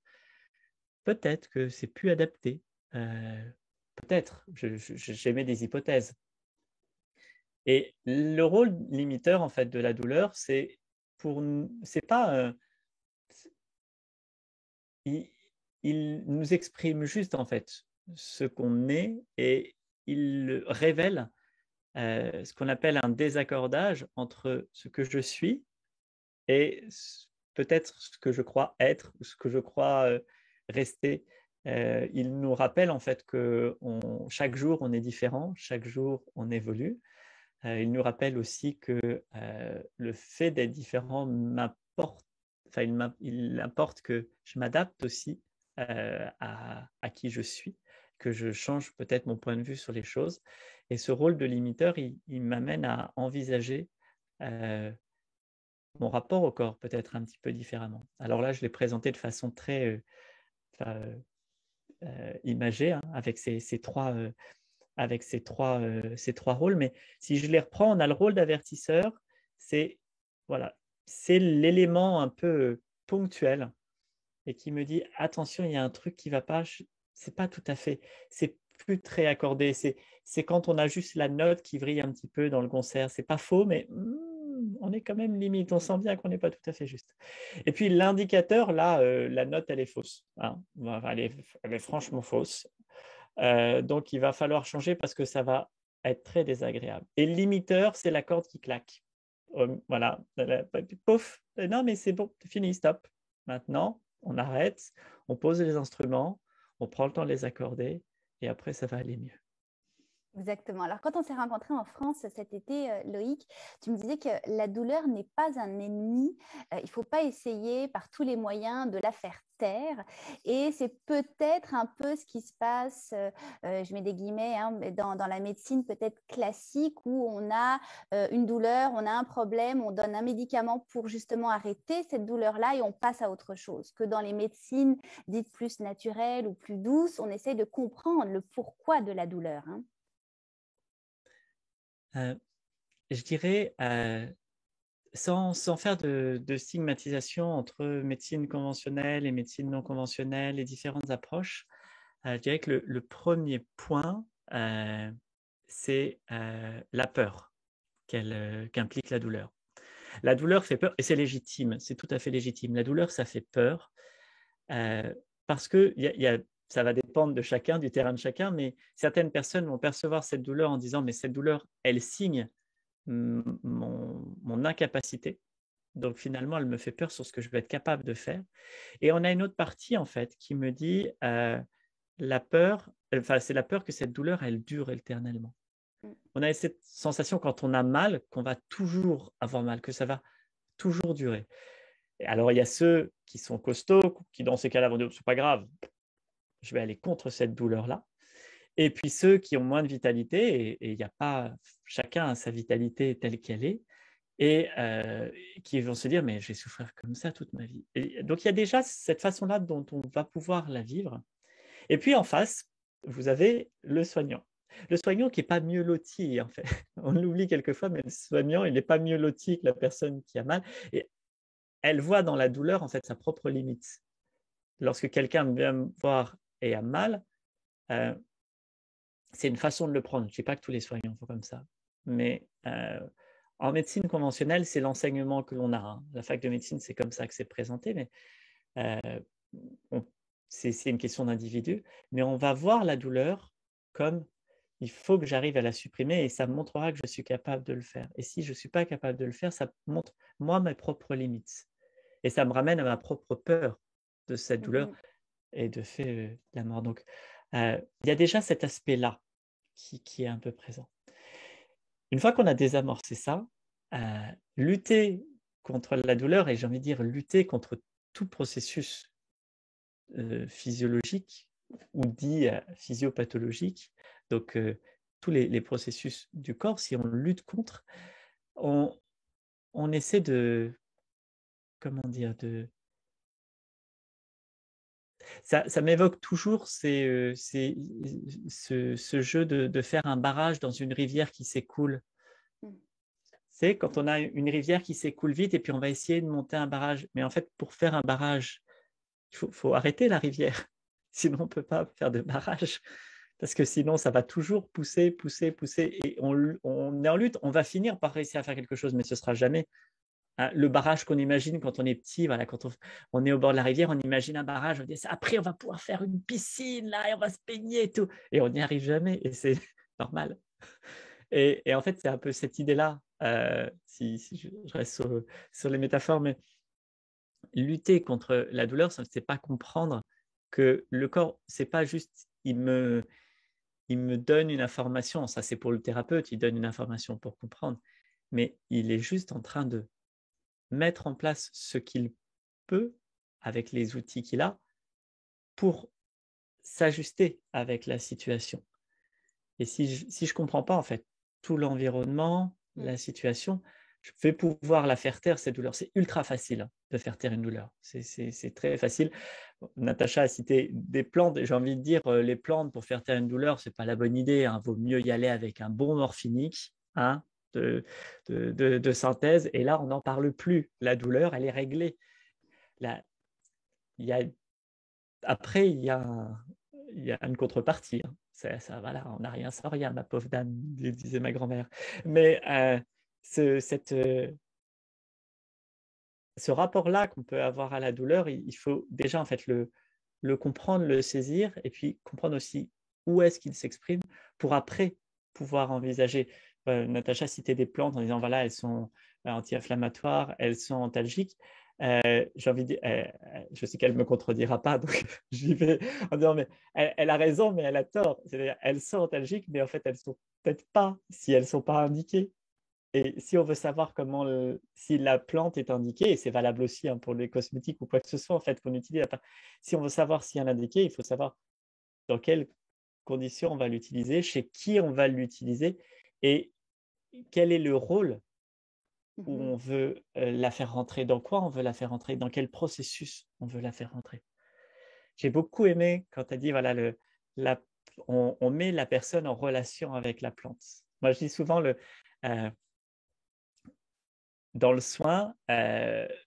Peut-être que c'est plus adapté. Peut-être. J'émets des hypothèses. Et le rôle limiteur en fait de la douleur, c'est pas il nous exprime juste en fait ce qu'on est, et il révèle ce qu'on appelle un désaccordage entre ce que je suis et peut-être ce que je crois être, ce que je crois rester. Il nous rappelle en fait que chaque jour on est différent, chaque jour on évolue. Il nous rappelle aussi que le fait d'être différent m'apporte, enfin, il importe que je m'adapte aussi à qui je suis, que je change peut-être mon point de vue sur les choses. Et ce rôle de limiteur, il m'amène à envisager mon rapport au corps peut-être un petit peu différemment. Alors là, je l'ai présenté de façon très imagée, hein, avec ces trois rôles. Mais si je les reprends, on a le rôle d'avertisseur, c'est voilà, c'est l'élément un peu ponctuel et qui me dit attention, il y a un truc qui ne va pas, c'est pas tout à fait, c'est plus très accordé, c'est quand on a juste la note qui vrille un petit peu dans le concert, c'est pas faux, mais on est quand même limite, on sent bien qu'on n'est pas tout à fait juste. Et puis l'indicateur, là, la note, elle est fausse. Hein. Elle est franchement fausse. Donc, il va falloir changer parce que ça va être très désagréable. Et le limiteur, c'est la corde qui claque. Voilà, pouf, non mais c'est bon, c'est fini, stop. Maintenant, on arrête, on pose les instruments, on prend le temps de les accorder et après, ça va aller mieux. Exactement. Alors, quand on s'est rencontrés en France cet été, Loïc, tu me disais que la douleur n'est pas un ennemi. Il ne faut pas essayer par tous les moyens de la faire taire. Et c'est peut-être un peu ce qui se passe, je mets des guillemets, hein, dans la médecine peut-être classique où on a une douleur, on a un problème, on donne un médicament pour justement arrêter cette douleur-là et on passe à autre chose. Que dans les médecines dites plus naturelles ou plus douces, on essaye de comprendre le pourquoi de la douleur. Hein. Je dirais, sans faire de stigmatisation entre médecine conventionnelle et médecine non conventionnelle et différentes approches, je dirais que le premier point, c'est la peur qu'implique la douleur. La douleur fait peur et c'est légitime, c'est tout à fait légitime. La douleur, ça fait peur parce que ça va dépendre de chacun, du terrain de chacun, mais certaines personnes vont percevoir cette douleur en disant « mais cette douleur, elle signe mon incapacité. Donc finalement, elle me fait peur sur ce que je vais être capable de faire. » Et on a une autre partie en fait qui me dit la peur, enfin c'est la peur que cette douleur, elle dure éternellement. On a cette sensation quand on a mal qu'on va toujours avoir mal, que ça va toujours durer. Et alors il y a ceux qui sont costauds, qui dans ces cas-là vont dire c'est pas grave, je vais aller contre cette douleur-là. Et puis ceux qui ont moins de vitalité, et il n'y a pas, chacun a sa vitalité telle qu'elle est, et qui vont se dire mais je vais souffrir comme ça toute ma vie. Et donc il y a déjà cette façon-là dont on va pouvoir la vivre. Et puis en face, vous avez le soignant. Le soignant qui n'est pas mieux loti, en fait. On l'oublie quelquefois, mais le soignant, il n'est pas mieux loti que la personne qui a mal. Et elle voit dans la douleur, en fait, sa propre limite. Lorsque quelqu'un vient me voir et a mal, c'est une façon de le prendre. Je ne dis pas que tous les soignants font comme ça, mais en médecine conventionnelle, c'est l'enseignement que l'on a. Hein. La fac de médecine, c'est comme ça que c'est présenté, mais c'est une question d'individu. Mais on va voir la douleur comme il faut que j'arrive à la supprimer et ça montrera que je suis capable de le faire. Et si je ne suis pas capable de le faire, ça montre moi mes propres limites. Et ça me ramène à ma propre peur de cette douleur et de fait la mort. Donc, il y a déjà cet aspect-là qui est un peu présent. Une fois qu'on a désamorcé ça, lutter contre la douleur, et j'ai envie de dire lutter contre tout processus physiologique ou dit physiopathologique, donc tous les processus du corps, si on lutte contre, on essaie de, comment dire, ça m'évoque toujours ce jeu de faire un barrage dans une rivière qui s'écoule. C'est quand on a une rivière qui s'écoule vite et puis on va essayer de monter un barrage. Mais en fait, pour faire un barrage, il faut arrêter la rivière. Sinon, on ne peut pas faire de barrage. Parce que sinon, ça va toujours pousser, pousser, pousser. Et on est en lutte. On va finir par réussir à faire quelque chose, mais ce ne sera jamais le barrage qu'on imagine quand on est petit. Voilà, quand on est au bord de la rivière, on imagine un barrage. On dit, après, on va pouvoir faire une piscine, là, et on va se baigner et tout. Et on n'y arrive jamais. Et c'est normal. Et en fait, c'est un peu cette idée-là, si je reste sur les métaphores, mais lutter contre la douleur, ce n'est pas comprendre que le corps, c'est pas juste, il me donne une information, ça c'est pour le thérapeute, il donne une information pour comprendre, mais il est juste en train de mettre en place ce qu'il peut avec les outils qu'il a pour s'ajuster avec la situation. Et si je ne comprends pas en fait tout l'environnement, la situation, je vais pouvoir la faire taire, cette douleur. C'est ultra facile de faire taire une douleur. C'est très facile. Natacha a cité des plantes. J'ai envie de dire, les plantes pour faire taire une douleur, ce n'est pas la bonne idée. Hein. Vaut mieux y aller avec un bon morphinique hein, de synthèse. Et là, on n'en parle plus. La douleur, elle est réglée. Après, il y a une contrepartie. Hein. Ça, voilà, on n'a rien sans rien, ma pauvre dame, disait ma grand-mère. Mais ce rapport-là qu'on peut avoir à la douleur, il faut déjà en fait le comprendre, le saisir et puis comprendre aussi où est-ce qu'il s'exprime pour après pouvoir envisager. Natacha citait des plantes en disant voilà, elles sont anti-inflammatoires, elles sont antalgiques. J'ai envie de dire, je sais qu'elle ne me contredira pas, donc j'y vais en disant mais elle a raison, mais elle a tort. C'est-à-dire, elles sont antalgiques, mais en fait, elles ne sont peut-être pas si elles ne sont pas indiquées. Et si on veut savoir si la plante est indiquée, et c'est valable aussi pour les cosmétiques ou quoi que ce soit en fait qu'on utilise, si on veut savoir si elle est indiquée, il faut savoir dans quelles conditions on va l'utiliser, chez qui on va l'utiliser et quel est le rôle où on veut la faire rentrer, dans quoi on veut la faire rentrer, dans quel processus on veut la faire rentrer. J'ai beaucoup aimé quand tu as dit, voilà, on met la personne en relation avec la plante. Moi, je dis souvent, dans le soin,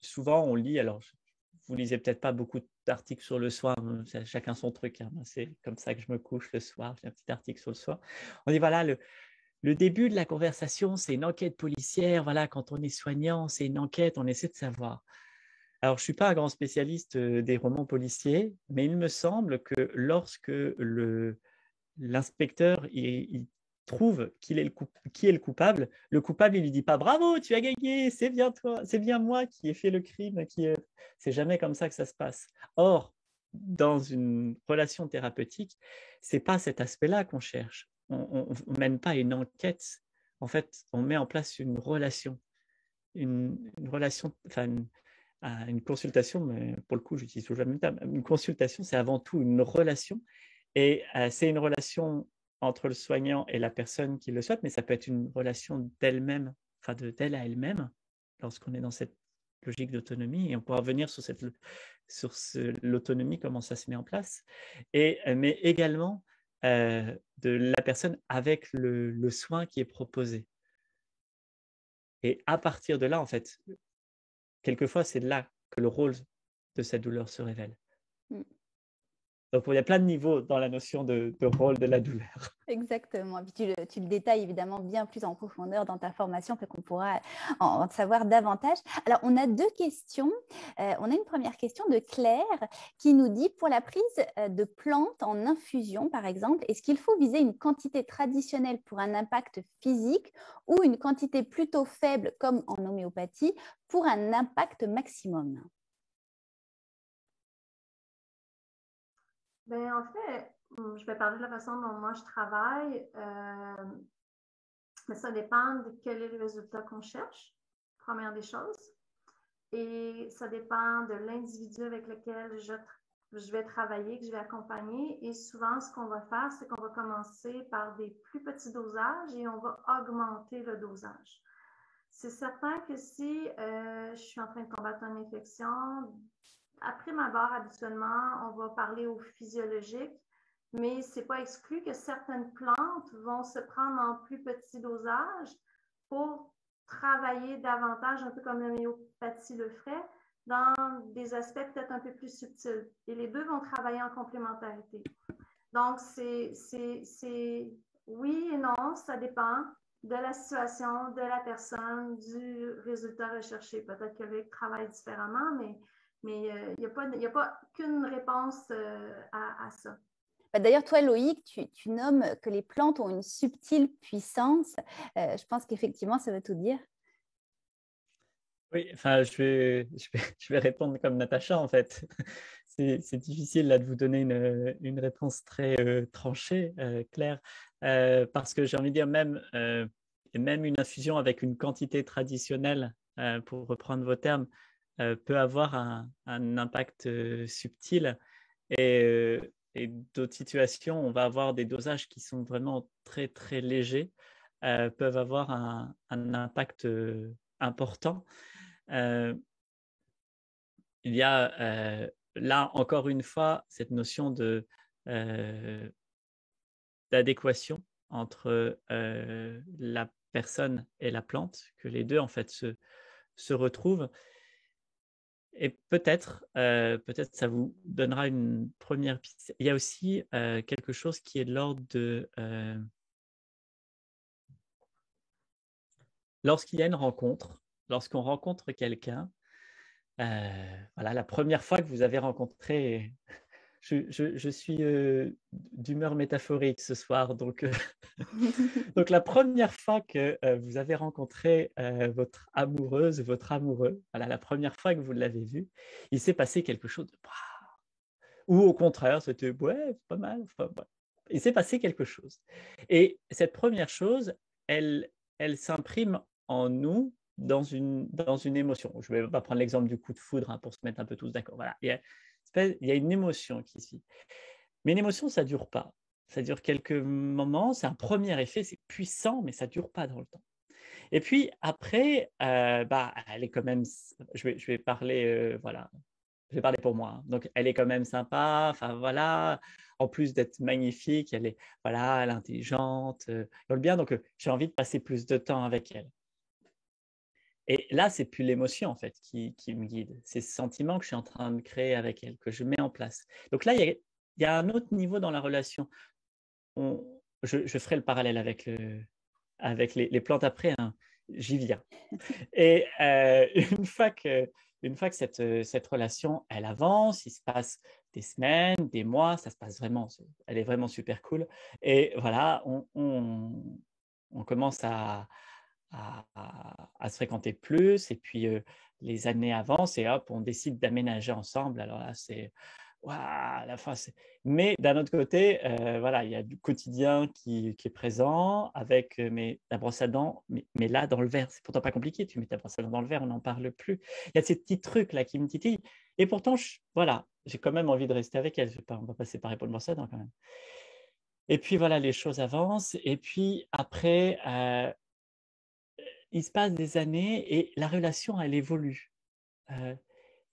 souvent on lit, alors vous lisez peut-être pas beaucoup d'articles sur le soin, chacun son truc, hein. C'est comme ça que je me couche le soir, j'ai un petit article sur le soin. On dit voilà, le début de la conversation, c'est une enquête policière, voilà, quand on est soignant, c'est une enquête, on essaie de savoir. Alors, je ne suis pas un grand spécialiste des romans policiers, mais il me semble que lorsque l'inspecteur il trouve qui est le coupable, il lui dit pas bravo, tu as gagné, c'est bien toi, c'est bien moi qui ai fait le crime, c'est jamais comme ça que ça se passe. Or, dans une relation thérapeutique, c'est pas cet aspect-là qu'on cherche. On mène pas une enquête. En fait, on met en place une relation, une relation, enfin une consultation, mais pour le coup, j'utilise toujours le même terme. Une consultation, c'est avant tout une relation. Et c'est une relation entre le soignant et la personne qui le souhaite, mais ça peut être une relation d'elle-même, enfin d'elle à elle-même, lorsqu'on est dans cette logique d'autonomie. Et on pourra revenir sur l'autonomie, comment ça se met en place. Mais également de la personne avec le soin qui est proposé. Et à partir de là, en fait, quelquefois, c'est là que le rôle de cette douleur se révèle. Donc, il y a plein de niveaux dans la notion de rôle de la douleur. Exactement. Et puis tu le détailles évidemment bien plus en profondeur dans ta formation, fait qu'on pourra en savoir davantage. Alors, on a deux questions. On a une première question de Claire qui nous dit, pour la prise de plantes en infusion, par exemple, est-ce qu'il faut viser une quantité traditionnelle pour un impact physique ou une quantité plutôt faible, comme en homéopathie, pour un impact maximum? Ben, en fait, je vais parler de la façon dont moi je travaille, mais ça dépend de quel est le résultat qu'on cherche, première des choses. Et ça dépend de l'individu avec lequel je vais travailler, que je vais accompagner. Et souvent, ce qu'on va faire, c'est qu'on va commencer par des plus petits dosages et on va augmenter le dosage. C'est certain que si je suis en train de combattre une infection, après ma barre, habituellement, on va parler au physiologique, mais ce n'est pas exclu que certaines plantes vont se prendre en plus petits dosages pour travailler davantage, un peu comme l'homéopathie le ferait, dans des aspects peut-être un peu plus subtils. Et les deux vont travailler en complémentarité. Donc, c'est oui et non, ça dépend de la situation, de la personne, du résultat recherché. Peut-être que le travaille différemment, mais il n'y a pas qu'une réponse à ça. D'ailleurs, toi, Loïc, tu nommes que les plantes ont une subtile puissance. Je pense qu'effectivement, ça veut tout dire. Oui, enfin, je vais répondre comme Natacha, en fait. C'est difficile là de vous donner une réponse très tranchée, claire, parce que j'ai envie de dire même une infusion avec une quantité traditionnelle, pour reprendre vos termes, peut avoir un impact subtil. Et d'autres situations, on va avoir des dosages qui sont vraiment très, très légers, peuvent avoir un impact important. Il y a là, encore une fois, cette notion d'adéquation entre la personne et la plante, que les deux en fait se retrouvent. Et peut-être ça vous donnera une première piste. Il y a aussi quelque chose qui est de l'ordre de lorsqu'il y a une rencontre, lorsqu'on rencontre quelqu'un, voilà, la première fois que vous avez rencontré, je suis d'humeur métaphorique ce soir, donc la première fois que vous avez rencontré votre amoureuse, votre amoureux, voilà, la première fois que vous l'avez vu, il s'est passé quelque chose de ou au contraire, c'était ouais, c'est pas mal. Enfin, ouais. Il s'est passé quelque chose. Et cette première chose, elle s'imprime en nous dans une émotion. Je ne vais pas prendre l'exemple du coup de foudre hein, pour se mettre un peu tous d'accord. Voilà. Il y a une émotion qui se vit. Mais une émotion, ça ne dure pas. Ça dure quelques moments, c'est un premier effet, c'est puissant, mais ça ne dure pas dans le temps. Et puis après, elle est quand même, je vais parler, voilà, je vais parler pour moi. Hein. Donc, elle est quand même sympa. Enfin, voilà. En plus d'être magnifique, elle est, voilà, elle est intelligente, elle bien. Donc, j'ai envie de passer plus de temps avec elle. Et là, c'est plus l'émotion, en fait, qui me guide. C'est ce sentiment que je suis en train de créer avec elle, que je mets en place. Donc là, il y a un autre niveau dans la relation. Je ferai le parallèle avec les plantes après. Hein. J'y viens. Et une fois que cette relation, elle avance, il se passe des semaines, des mois, ça se passe vraiment, elle est vraiment super cool. Et voilà, on commence à se fréquenter plus. Et puis, les années avancent et hop, on décide d'aménager ensemble. Alors là, c'est waouh, à la fin, mais d'un autre côté, voilà, il y a du quotidien qui est présent avec la brosse à dents, mais là, dans le verre, c'est pourtant pas compliqué. Tu mets ta brosse à dents dans le verre, on n'en parle plus. Il y a ces petits trucs là qui me titillent. Et pourtant, voilà, j'ai quand même envie de rester avec elle. On ne va pas se séparer pour une brosse à dents quand même. Et puis voilà, les choses avancent. Et puis après, il se passe des années et la relation, elle évolue.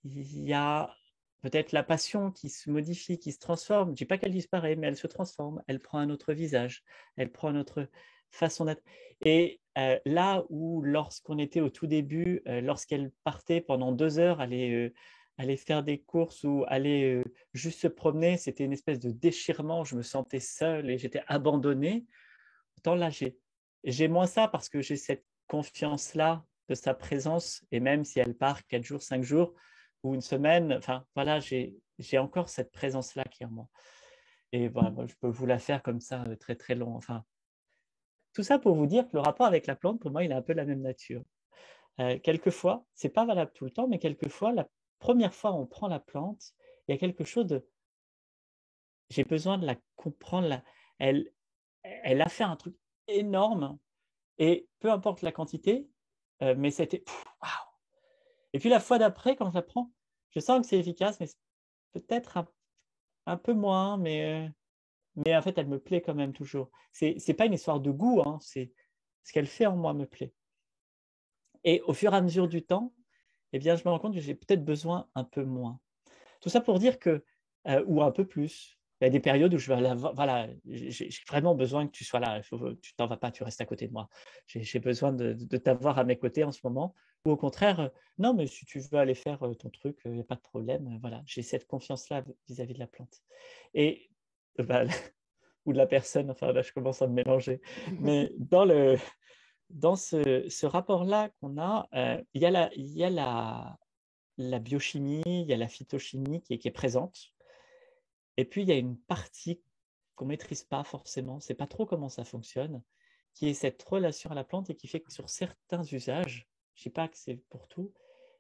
Il y a peut-être la passion qui se modifie, qui se transforme. Je ne dis pas qu'elle disparaît, mais elle se transforme. Elle prend un autre visage, elle prend une autre façon d'être. Et là où, lorsqu'on était au tout début, lorsqu'elle partait pendant 2 heures, aller faire des courses ou aller juste se promener, c'était une espèce de déchirement. Je me sentais seule et j'étais abandonnée. Autant là, j'ai moins ça parce que j'ai cette confiance-là de sa présence. Et même si elle part 4 jours, 5 jours ou une semaine, enfin voilà, j'ai encore cette présence-là qui est en moi. Et voilà, moi, je peux vous la faire comme ça, très très long. Enfin, tout ça pour vous dire que le rapport avec la plante, pour moi, il est un peu de la même nature. Quelquefois, ce n'est pas valable tout le temps, mais quelquefois, la première fois où on prend la plante, il y a quelque chose de... J'ai besoin de la comprendre. Elle, elle a fait un truc énorme et peu importe la quantité, mais c'était waouh. Et puis la fois d'après, quand je la prends, je sens que c'est efficace, mais peut-être un peu moins, mais en fait, elle me plaît quand même toujours. C'est pas une histoire de goût, hein, c'est ce qu'elle fait en moi me plaît. Et au fur et à mesure du temps, eh bien, je me rends compte que j'ai peut-être besoin un peu moins. Tout ça pour dire que, ou un peu plus. Il y a des périodes où je vais voilà, j'ai vraiment besoin que tu sois là. Tu t'en vas pas, tu restes à côté de moi. J'ai besoin de t'avoir à mes côtés en ce moment. Ou au contraire, non, mais si tu veux aller faire ton truc, il n'y a pas de problème. Voilà, j'ai cette confiance-là vis-à-vis de la plante. Et bah, ou de la personne, enfin là, je commence à me mélanger. Mais dans ce rapport-là qu'on a, il y a la biochimie, il y a la phytochimie qui est présente. Et puis, il y a une partie qu'on ne maîtrise pas forcément, on ne sait pas trop comment ça fonctionne, qui est cette relation à la plante et qui fait que sur certains usages, je ne dis pas que c'est pour tout,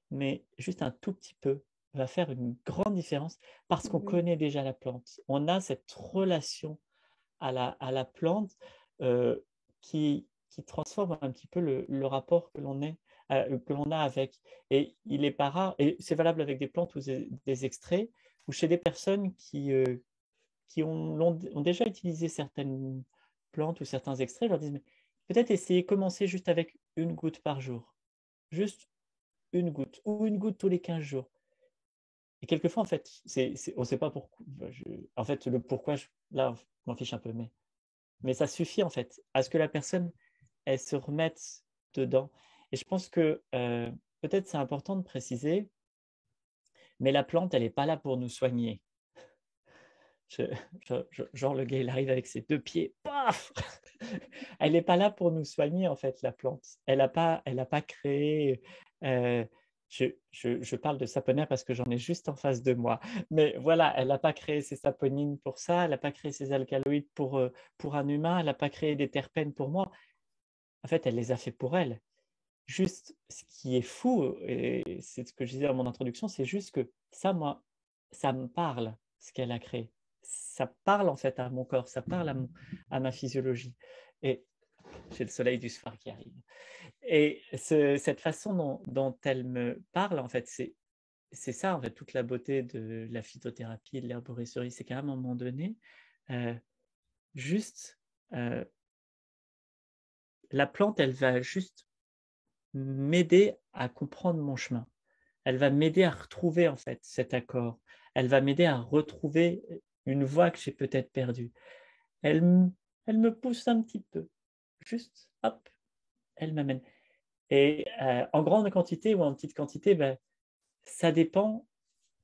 mais juste un tout petit peu va faire une grande différence parce qu'on connaît déjà la plante. On a cette relation à la plante euh, qui transforme un petit peu le rapport que l'on a avec. Et il n'est pas rare, et c'est valable avec des plantes ou des extraits, ou chez des personnes qui ont déjà utilisé certaines plantes ou certains extraits, je leur dis, mais peut-être essayer, commencer juste avec une goutte par jour. Juste une goutte, ou une goutte tous les 15 jours. Et quelquefois, en fait, on ne sait pas pourquoi. En fait, le pourquoi, là, je m'en fiche un peu, mais ça suffit, en fait, à ce que la personne, elle se remette dedans. Et je pense que peut-être c'est important de préciser, mais la plante, elle n'est pas là pour nous soigner. Genre le gars, il arrive avec ses 2 pieds, paf. Elle n'est pas là pour nous soigner, en fait, la plante. Elle n'a pas créé, je parle de saponaire parce que j'en ai juste en face de moi. Mais voilà, elle n'a pas créé ses saponines pour ça, elle n'a pas créé ses alcaloïdes pour un humain, elle n'a pas créé des terpènes pour moi. En fait, elle les a fait pour elle. Juste, ce qui est fou, et c'est ce que je disais dans mon introduction, c'est juste que ça, moi, ça me parle, ce qu'elle a créé. Ça parle en fait à mon corps, ça parle à ma physiologie. Et j'ai le soleil du soir qui arrive. Et cette façon dont elle me parle, en fait, c'est ça, en fait, toute la beauté de la phytothérapie, de l'herboristerie, c'est qu'à un moment donné, juste, la plante, elle va juste m'aider à comprendre mon chemin. Elle va m'aider à retrouver en fait cet accord. Elle va m'aider à retrouver une voie que j'ai peut-être perdue. Elle me pousse un petit peu. Juste, hop, elle m'amène. Et en grande quantité ou en petite quantité, ben, ça dépend.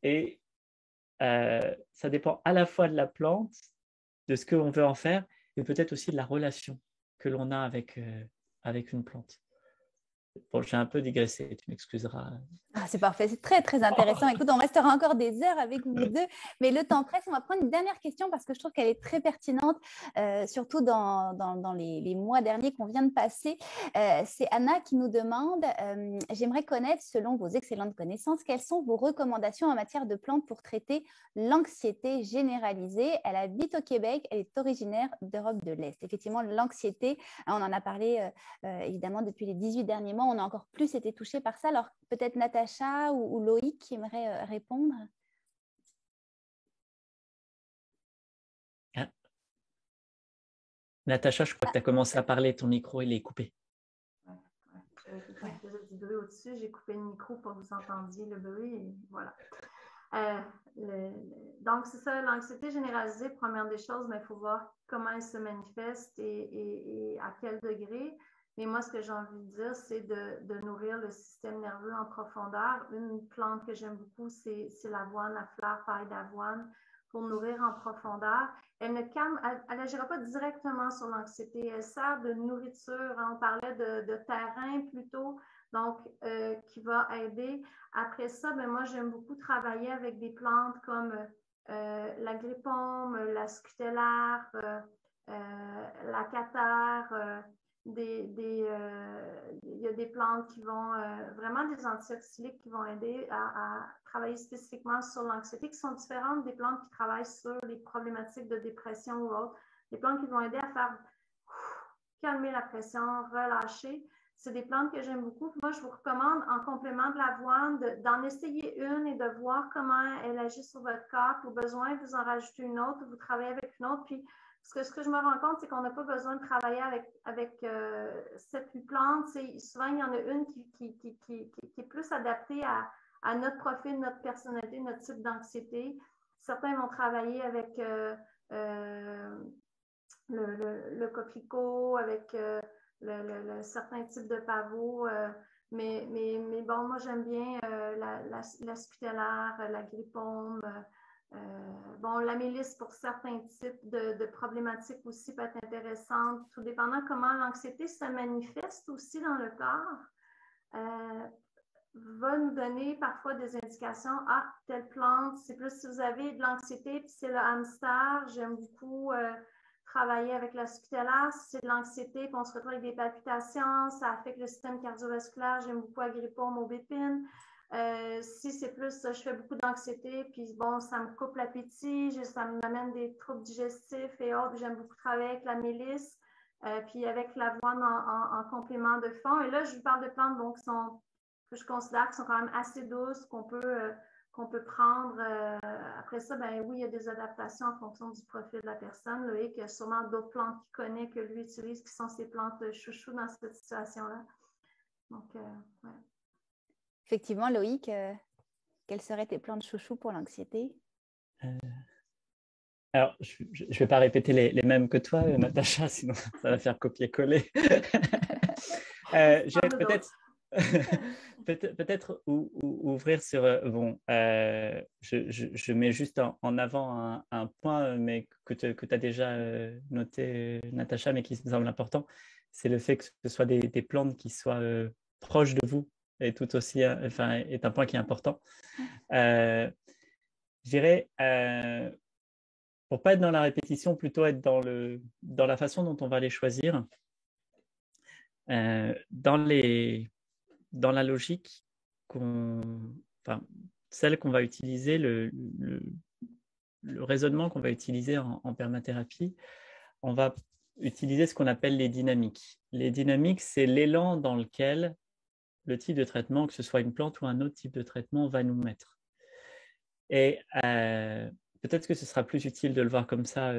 Et ça dépend à la fois de la plante, de ce qu'on veut en faire, et peut-être aussi de la relation que l'on a avec une plante. Bon, j'ai un peu digressé, tu m'excuseras. Ah, c'est parfait, c'est très, très intéressant. Écoute, on restera encore des heures avec vous deux, mais le temps presse. On va prendre une dernière question parce que je trouve qu'elle est très pertinente, surtout dans les mois derniers qu'on vient de passer. C'est Anna qui nous demande, j'aimerais connaître, selon vos excellentes connaissances, quelles sont vos recommandations en matière de plantes pour traiter l'anxiété généralisée. Elle habite au Québec, elle est originaire d'Europe de l'Est. Effectivement, l'anxiété, on en a parlé évidemment depuis les 18 derniers mois, on a encore plus été touché par ça. Alors peut-être Natacha ou Loïc qui aimerait répondre. Ah. Natacha, je crois que tu as commencé à parler, ton micro il est coupé. Quelqu'un qui faisait du bruit au-dessus, j'ai coupé le micro pour que vous entendiez le bruit et voilà. Donc, c'est ça, l'anxiété généralisée, première des choses, mais il faut voir comment elle se manifeste et à quel degré. Mais moi, ce que j'ai envie de dire, c'est de nourrir le système nerveux en profondeur. Une plante que j'aime beaucoup, c'est l'avoine, la fleur paille d'avoine, pour nourrir en profondeur. Elle ne calme, elle n'agira pas directement sur l'anxiété. Elle sert de nourriture. On parlait de terrain plutôt, donc qui va aider. Après ça, ben, moi, j'aime beaucoup travailler avec des plantes comme l'agripaume, la scutellaire, la catère, il y a des plantes qui vont, vraiment des antioxyliques qui vont aider à travailler spécifiquement sur l'anxiété, qui sont différentes des plantes qui travaillent sur les problématiques de dépression ou autres. Des plantes qui vont aider à faire calmer la pression, relâcher. C'est des plantes que j'aime beaucoup. Moi, je vous recommande, en complément de l'avoine, d'en essayer une et de voir comment elle agit sur votre corps. Au besoin, vous en rajoutez une autre, vous travaillez avec une autre. Puis, ce que je me rends compte, c'est qu'on n'a pas besoin de travailler avec 7-8 plantes. Souvent, il y en a une qui est plus adaptée à notre profil, notre personnalité, notre type d'anxiété. Certains vont travailler avec le coquelicot, avec certains types de pavots. Mais bon, moi, j'aime bien la scutellaire, l'agripaume. Bon, la mélisse pour certains types de problématiques aussi peut être intéressante, tout dépendant comment l'anxiété se manifeste aussi dans le corps. Va nous donner parfois des indications. Ah, telle plante, c'est plus si vous avez de l'anxiété, puis c'est le hamster. J'aime beaucoup travailler avec la scutellaire. Si c'est de l'anxiété, puis on se retrouve avec des palpitations, ça affecte le système cardiovasculaire. J'aime beaucoup agripaume, aubépine. Si c'est plus, je fais beaucoup d'anxiété, puis bon, ça me coupe l'appétit, ça m'amène des troubles digestifs et autres. J'aime beaucoup travailler avec la mélisse, puis avec l'avoine en complément de fond. Et là, je vous parle de plantes donc, que je considère qui sont quand même assez douces, qu'on peut prendre. Après ça, ben oui, il y a des adaptations en fonction du profil de la personne. Loïc, il y a sûrement d'autres plantes qu'il connaît, que lui utilise, qui sont ses plantes chouchou dans cette situation-là. Donc, ouais. Effectivement, Loïc, quelles seraient tes plantes chouchou pour l'anxiété? Alors, je ne vais pas répéter les mêmes que toi, Natacha, sinon ça va faire copier-coller. Je vais peut-être ouvrir sur... bon, je mets juste en avant un point mais que tu as déjà noté, Natacha, mais qui me semble important, c'est le fait que ce soit des plantes qui soient proches de vous, est tout aussi, enfin, est un point qui est important. Je dirais, pour pas être dans la répétition, plutôt être dans la façon dont on va les choisir. Dans la logique, enfin, celle qu'on va utiliser, le raisonnement qu'on va utiliser en permathérapie, on va utiliser ce qu'on appelle les dynamiques. Les dynamiques, c'est l'élan dans lequel le type de traitement, que ce soit une plante ou un autre type de traitement, va nous mettre. Et peut-être que ce sera plus utile de le voir comme ça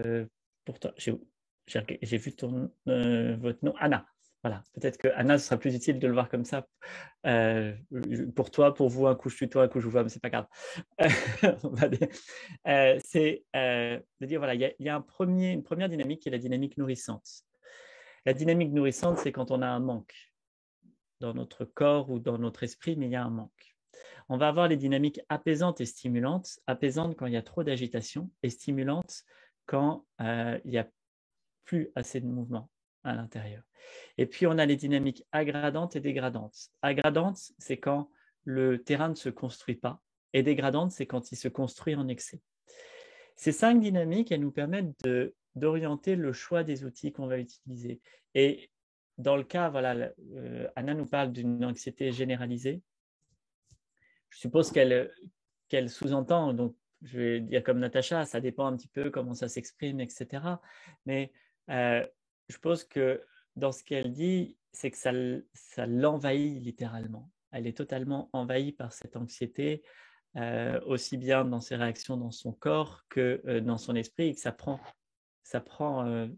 pour toi. J'ai vu votre nom, Anna. Voilà, peut-être que Anna, ce sera plus utile de le voir comme ça. Pour toi, pour vous, un coup je tutoie, un coup je vous vois, mais c'est pas grave. C'est de dire, voilà, il y a une première dynamique qui est la dynamique nourrissante. La dynamique nourrissante, c'est quand on a un manque dans notre corps ou dans notre esprit, mais il y a un manque. On va avoir les dynamiques apaisantes et stimulantes. Apaisantes quand il y a trop d'agitation et stimulantes quand il n'y a plus assez de mouvement à l'intérieur. Et puis, on a les dynamiques aggradantes et dégradantes. Aggradantes, c'est quand le terrain ne se construit pas. Et dégradantes, c'est quand il se construit en excès. Ces 5 dynamiques, elles nous permettent d'orienter le choix des outils qu'on va utiliser. Et dans le cas, voilà, Anna nous parle d'une anxiété généralisée. Je suppose qu'elle sous-entend, donc je vais dire comme Natacha, ça dépend un petit peu comment ça s'exprime, etc. Mais je pense que dans ce qu'elle dit, c'est que ça l'envahit littéralement. Elle est totalement envahie par cette anxiété, aussi bien dans ses réactions dans son corps que dans son esprit, et que ça prend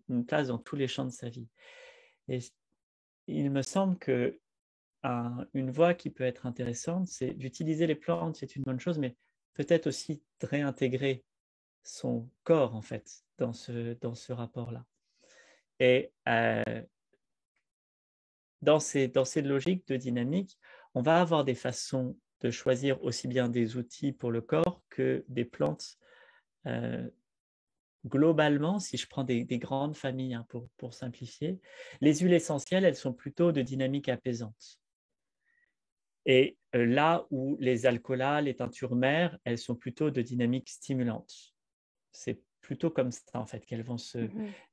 une place dans tous les champs de sa vie. Et il me semble que une voie qui peut être intéressante, c'est d'utiliser les plantes, c'est une bonne chose, mais peut-être aussi de réintégrer son corps, en fait, dans ce rapport-là. Et dans ces logiques de dynamique, on va avoir des façons de choisir aussi bien des outils pour le corps que des plantes. Globalement, si je prends des grandes familles, hein, pour simplifier, les huiles essentielles, elles sont plutôt de dynamique apaisante. Et là où les alcools, les teintures mères, elles sont plutôt de dynamique stimulante. C'est plutôt comme ça, en fait, qu'elles vont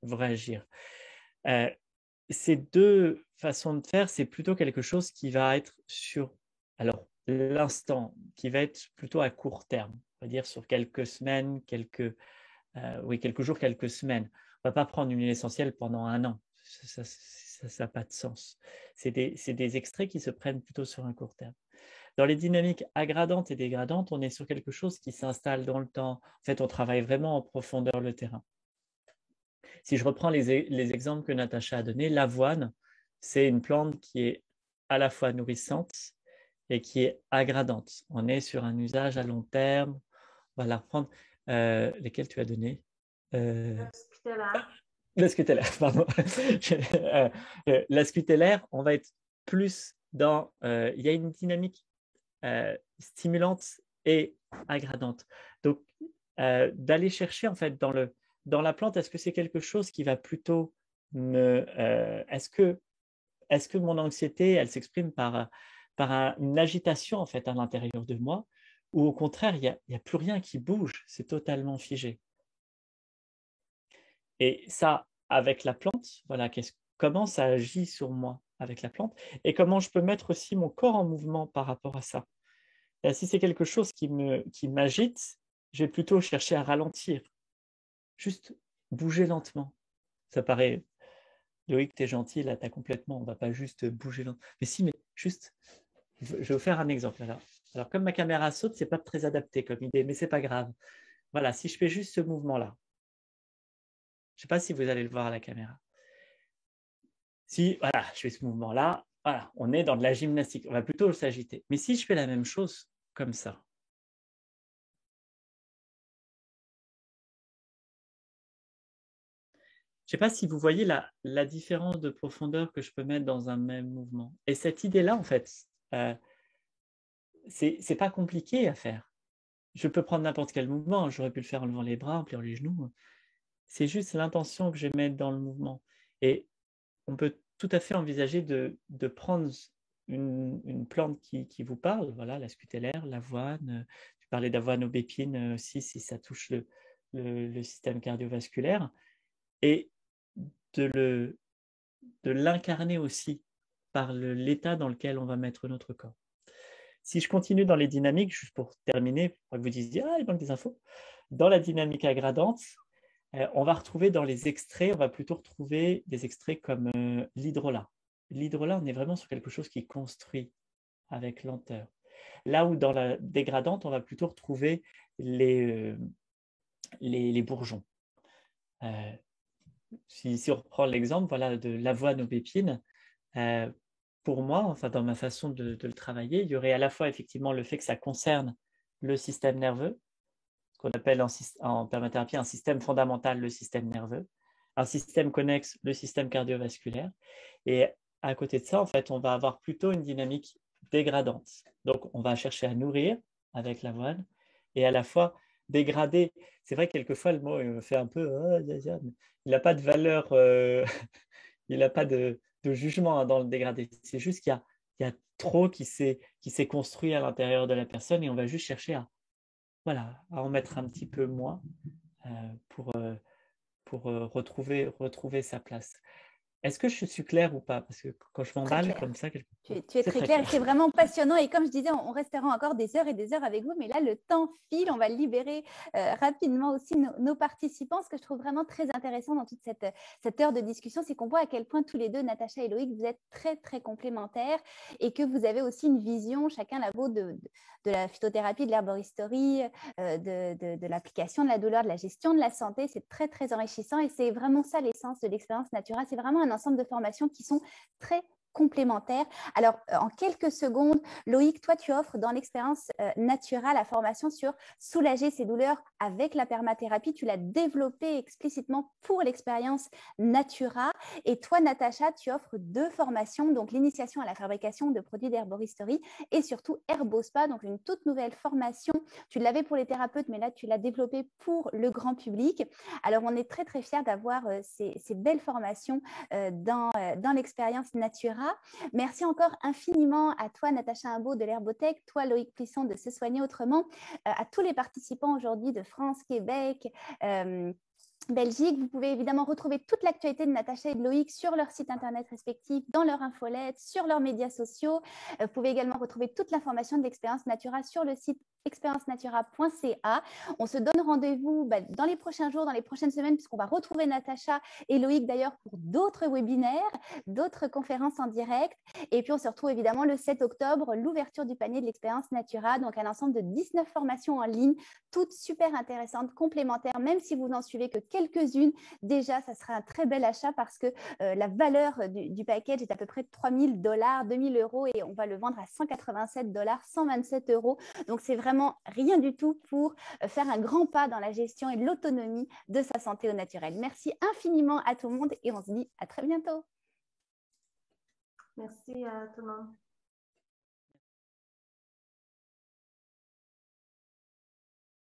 réagir. Ces 2 façons de faire, c'est plutôt quelque chose qui va être sur l'instant, qui va être plutôt à court terme, on va dire sur quelques semaines, quelques jours, quelques semaines. On ne va pas prendre une huile essentielle pendant 1 an. Ça n'a pas de sens. C'est des extraits qui se prennent plutôt sur un court terme. Dans les dynamiques aggradantes et dégradantes, on est sur quelque chose qui s'installe dans le temps. En fait, on travaille vraiment en profondeur le terrain. Si je reprends les exemples que Natacha a donnés, l'avoine, c'est une plante qui est à la fois nourrissante et qui est aggradante. On est sur un usage à long terme. On va la reprendre. Lesquels tu as donné La scutellaire, pardon. La scutellaire, on va être plus dans... il y a une dynamique stimulante et aggradante. Donc, d'aller chercher en fait dans la plante, est-ce que c'est quelque chose qui va plutôt est-ce que mon anxiété, elle s'exprime par une agitation en fait à l'intérieur de moi, ou au contraire, il n'y a plus rien qui bouge, c'est totalement figé. Et ça, avec la plante, voilà, comment ça agit sur moi avec la plante, et comment je peux mettre aussi mon corps en mouvement par rapport à ça. Et si c'est quelque chose qui m'agite, je vais plutôt chercher à ralentir, juste bouger lentement. Ça paraît, Loïc, t'es gentil, là, t'as complètement, on va pas juste bouger lentement. Mais si, mais juste, je vais vous faire un exemple. Alors comme ma caméra saute, c'est pas très adapté comme idée, mais c'est pas grave. Voilà, si je fais juste ce mouvement-là, je sais pas si vous allez le voir à la caméra. Si, voilà, je fais ce mouvement-là, voilà, on est dans de la gymnastique, on va plutôt s'agiter. Mais si je fais la même chose comme ça, je ne sais pas si vous voyez la différence de profondeur que je peux mettre dans un même mouvement. Et cette idée-là, en fait, c'est pas compliqué à faire. Je peux prendre n'importe quel mouvement. J'aurais pu le faire en levant les bras, en pliant les genoux. C'est juste l'intention que je vais mettre dans le mouvement. Et on peut tout à fait envisager de prendre une plante qui vous parle, voilà, la scutellaire, l'avoine, tu parlais d'avoine aubépine aussi, si ça touche le système cardiovasculaire, et de l'incarner aussi par l'état dans lequel on va mettre notre corps. Si je continue dans les dynamiques, juste pour terminer, pour que vous disiez « Ah, il manque des infos ». Dans la dynamique agradante, on va retrouver dans les extraits, on va plutôt retrouver des extraits comme l'hydrolat. L'hydrolat, on est vraiment sur quelque chose qui construit avec lenteur. Là où dans la dégradante, on va plutôt retrouver les bourgeons. Si on reprend l'exemple voilà, de l'avoine aubépine, pour moi, enfin dans ma façon de le travailler, il y aurait à la fois effectivement le fait que ça concerne le système nerveux, ce qu'on appelle en permathérapie un système fondamental, le système nerveux, un système connexe, le système cardiovasculaire, et à côté de ça, en fait, on va avoir plutôt une dynamique dégradante. Donc, on va chercher à nourrir avec l'avoine et à la fois dégrader. C'est vrai que quelquefois, le mot il me fait un peu il n'a pas de valeur, il n'a pas de jugement dans le dégradé. C'est juste qu'il y a trop qui s'est construit à l'intérieur de la personne et on va juste chercher à en mettre un petit peu moins pour retrouver sa place. Est-ce que je suis clair ou pas? Parce que quand je m'emballe comme ça… Tu es très clair, c'est vraiment passionnant. Et comme je disais, on restera encore des heures et des heures avec vous, mais là, le temps file. On va libérer rapidement aussi nos participants. Ce que je trouve vraiment très intéressant dans toute cette heure de discussion, c'est qu'on voit à quel point tous les deux, Natacha et Loïc, vous êtes très, très complémentaires et que vous avez aussi une vision, chacun la vôtre, de la phytothérapie, de l'herboristerie, de l'application de la douleur, de la gestion de la santé. C'est très, très enrichissant et c'est vraiment ça l'essence de l'expérience Natura. C'est vraiment un ensemble de formations qui sont très complémentaires. Alors, en quelques secondes, Loïc, toi, tu offres dans l'expérience Natura la formation sur soulager ses douleurs avec la permathérapie. Tu l'as développée explicitement pour l'expérience Natura. Et toi, Natacha, tu offres 2 formations, donc l'initiation à la fabrication de produits d'herboristerie et surtout Herbospa, donc une toute nouvelle formation. Tu l'avais pour les thérapeutes, mais là, tu l'as développée pour le grand public. Alors, on est très, très fiers d'avoir ces belles formations dans l'expérience Natura. Merci encore infiniment à toi, Natacha Imbeau de l'Herbotech, toi, Loïc Plisson de Se Soigner Autrement, à tous les participants aujourd'hui de France, Québec, Belgique. Vous pouvez évidemment retrouver toute l'actualité de Natacha et de Loïc sur leur site internet respectif, dans leur infolette, sur leurs médias sociaux. Vous pouvez également retrouver toute l'information de l'expérience Natura sur le site expériencanatura.ca. On se donne rendez-vous dans les prochains jours, dans les prochaines semaines, puisqu'on va retrouver Natacha et Loïc d'ailleurs pour d'autres webinaires, d'autres conférences en direct. Et puis on se retrouve évidemment le 7 octobre, l'ouverture du panier de l'expérience Natura, donc un ensemble de 19 formations en ligne, toutes super intéressantes, complémentaires, même si vous n'en suivez que quelques-unes, déjà ça sera un très bel achat parce que la valeur du package est à peu près de $3 000, 2 000 euros, et on va le vendre à $187, 127 euros. Donc c'est vraiment rien du tout pour faire un grand pas dans la gestion et l'autonomie de sa santé au naturel. Merci infiniment à tout le monde et on se dit à très bientôt. Merci à tout le monde.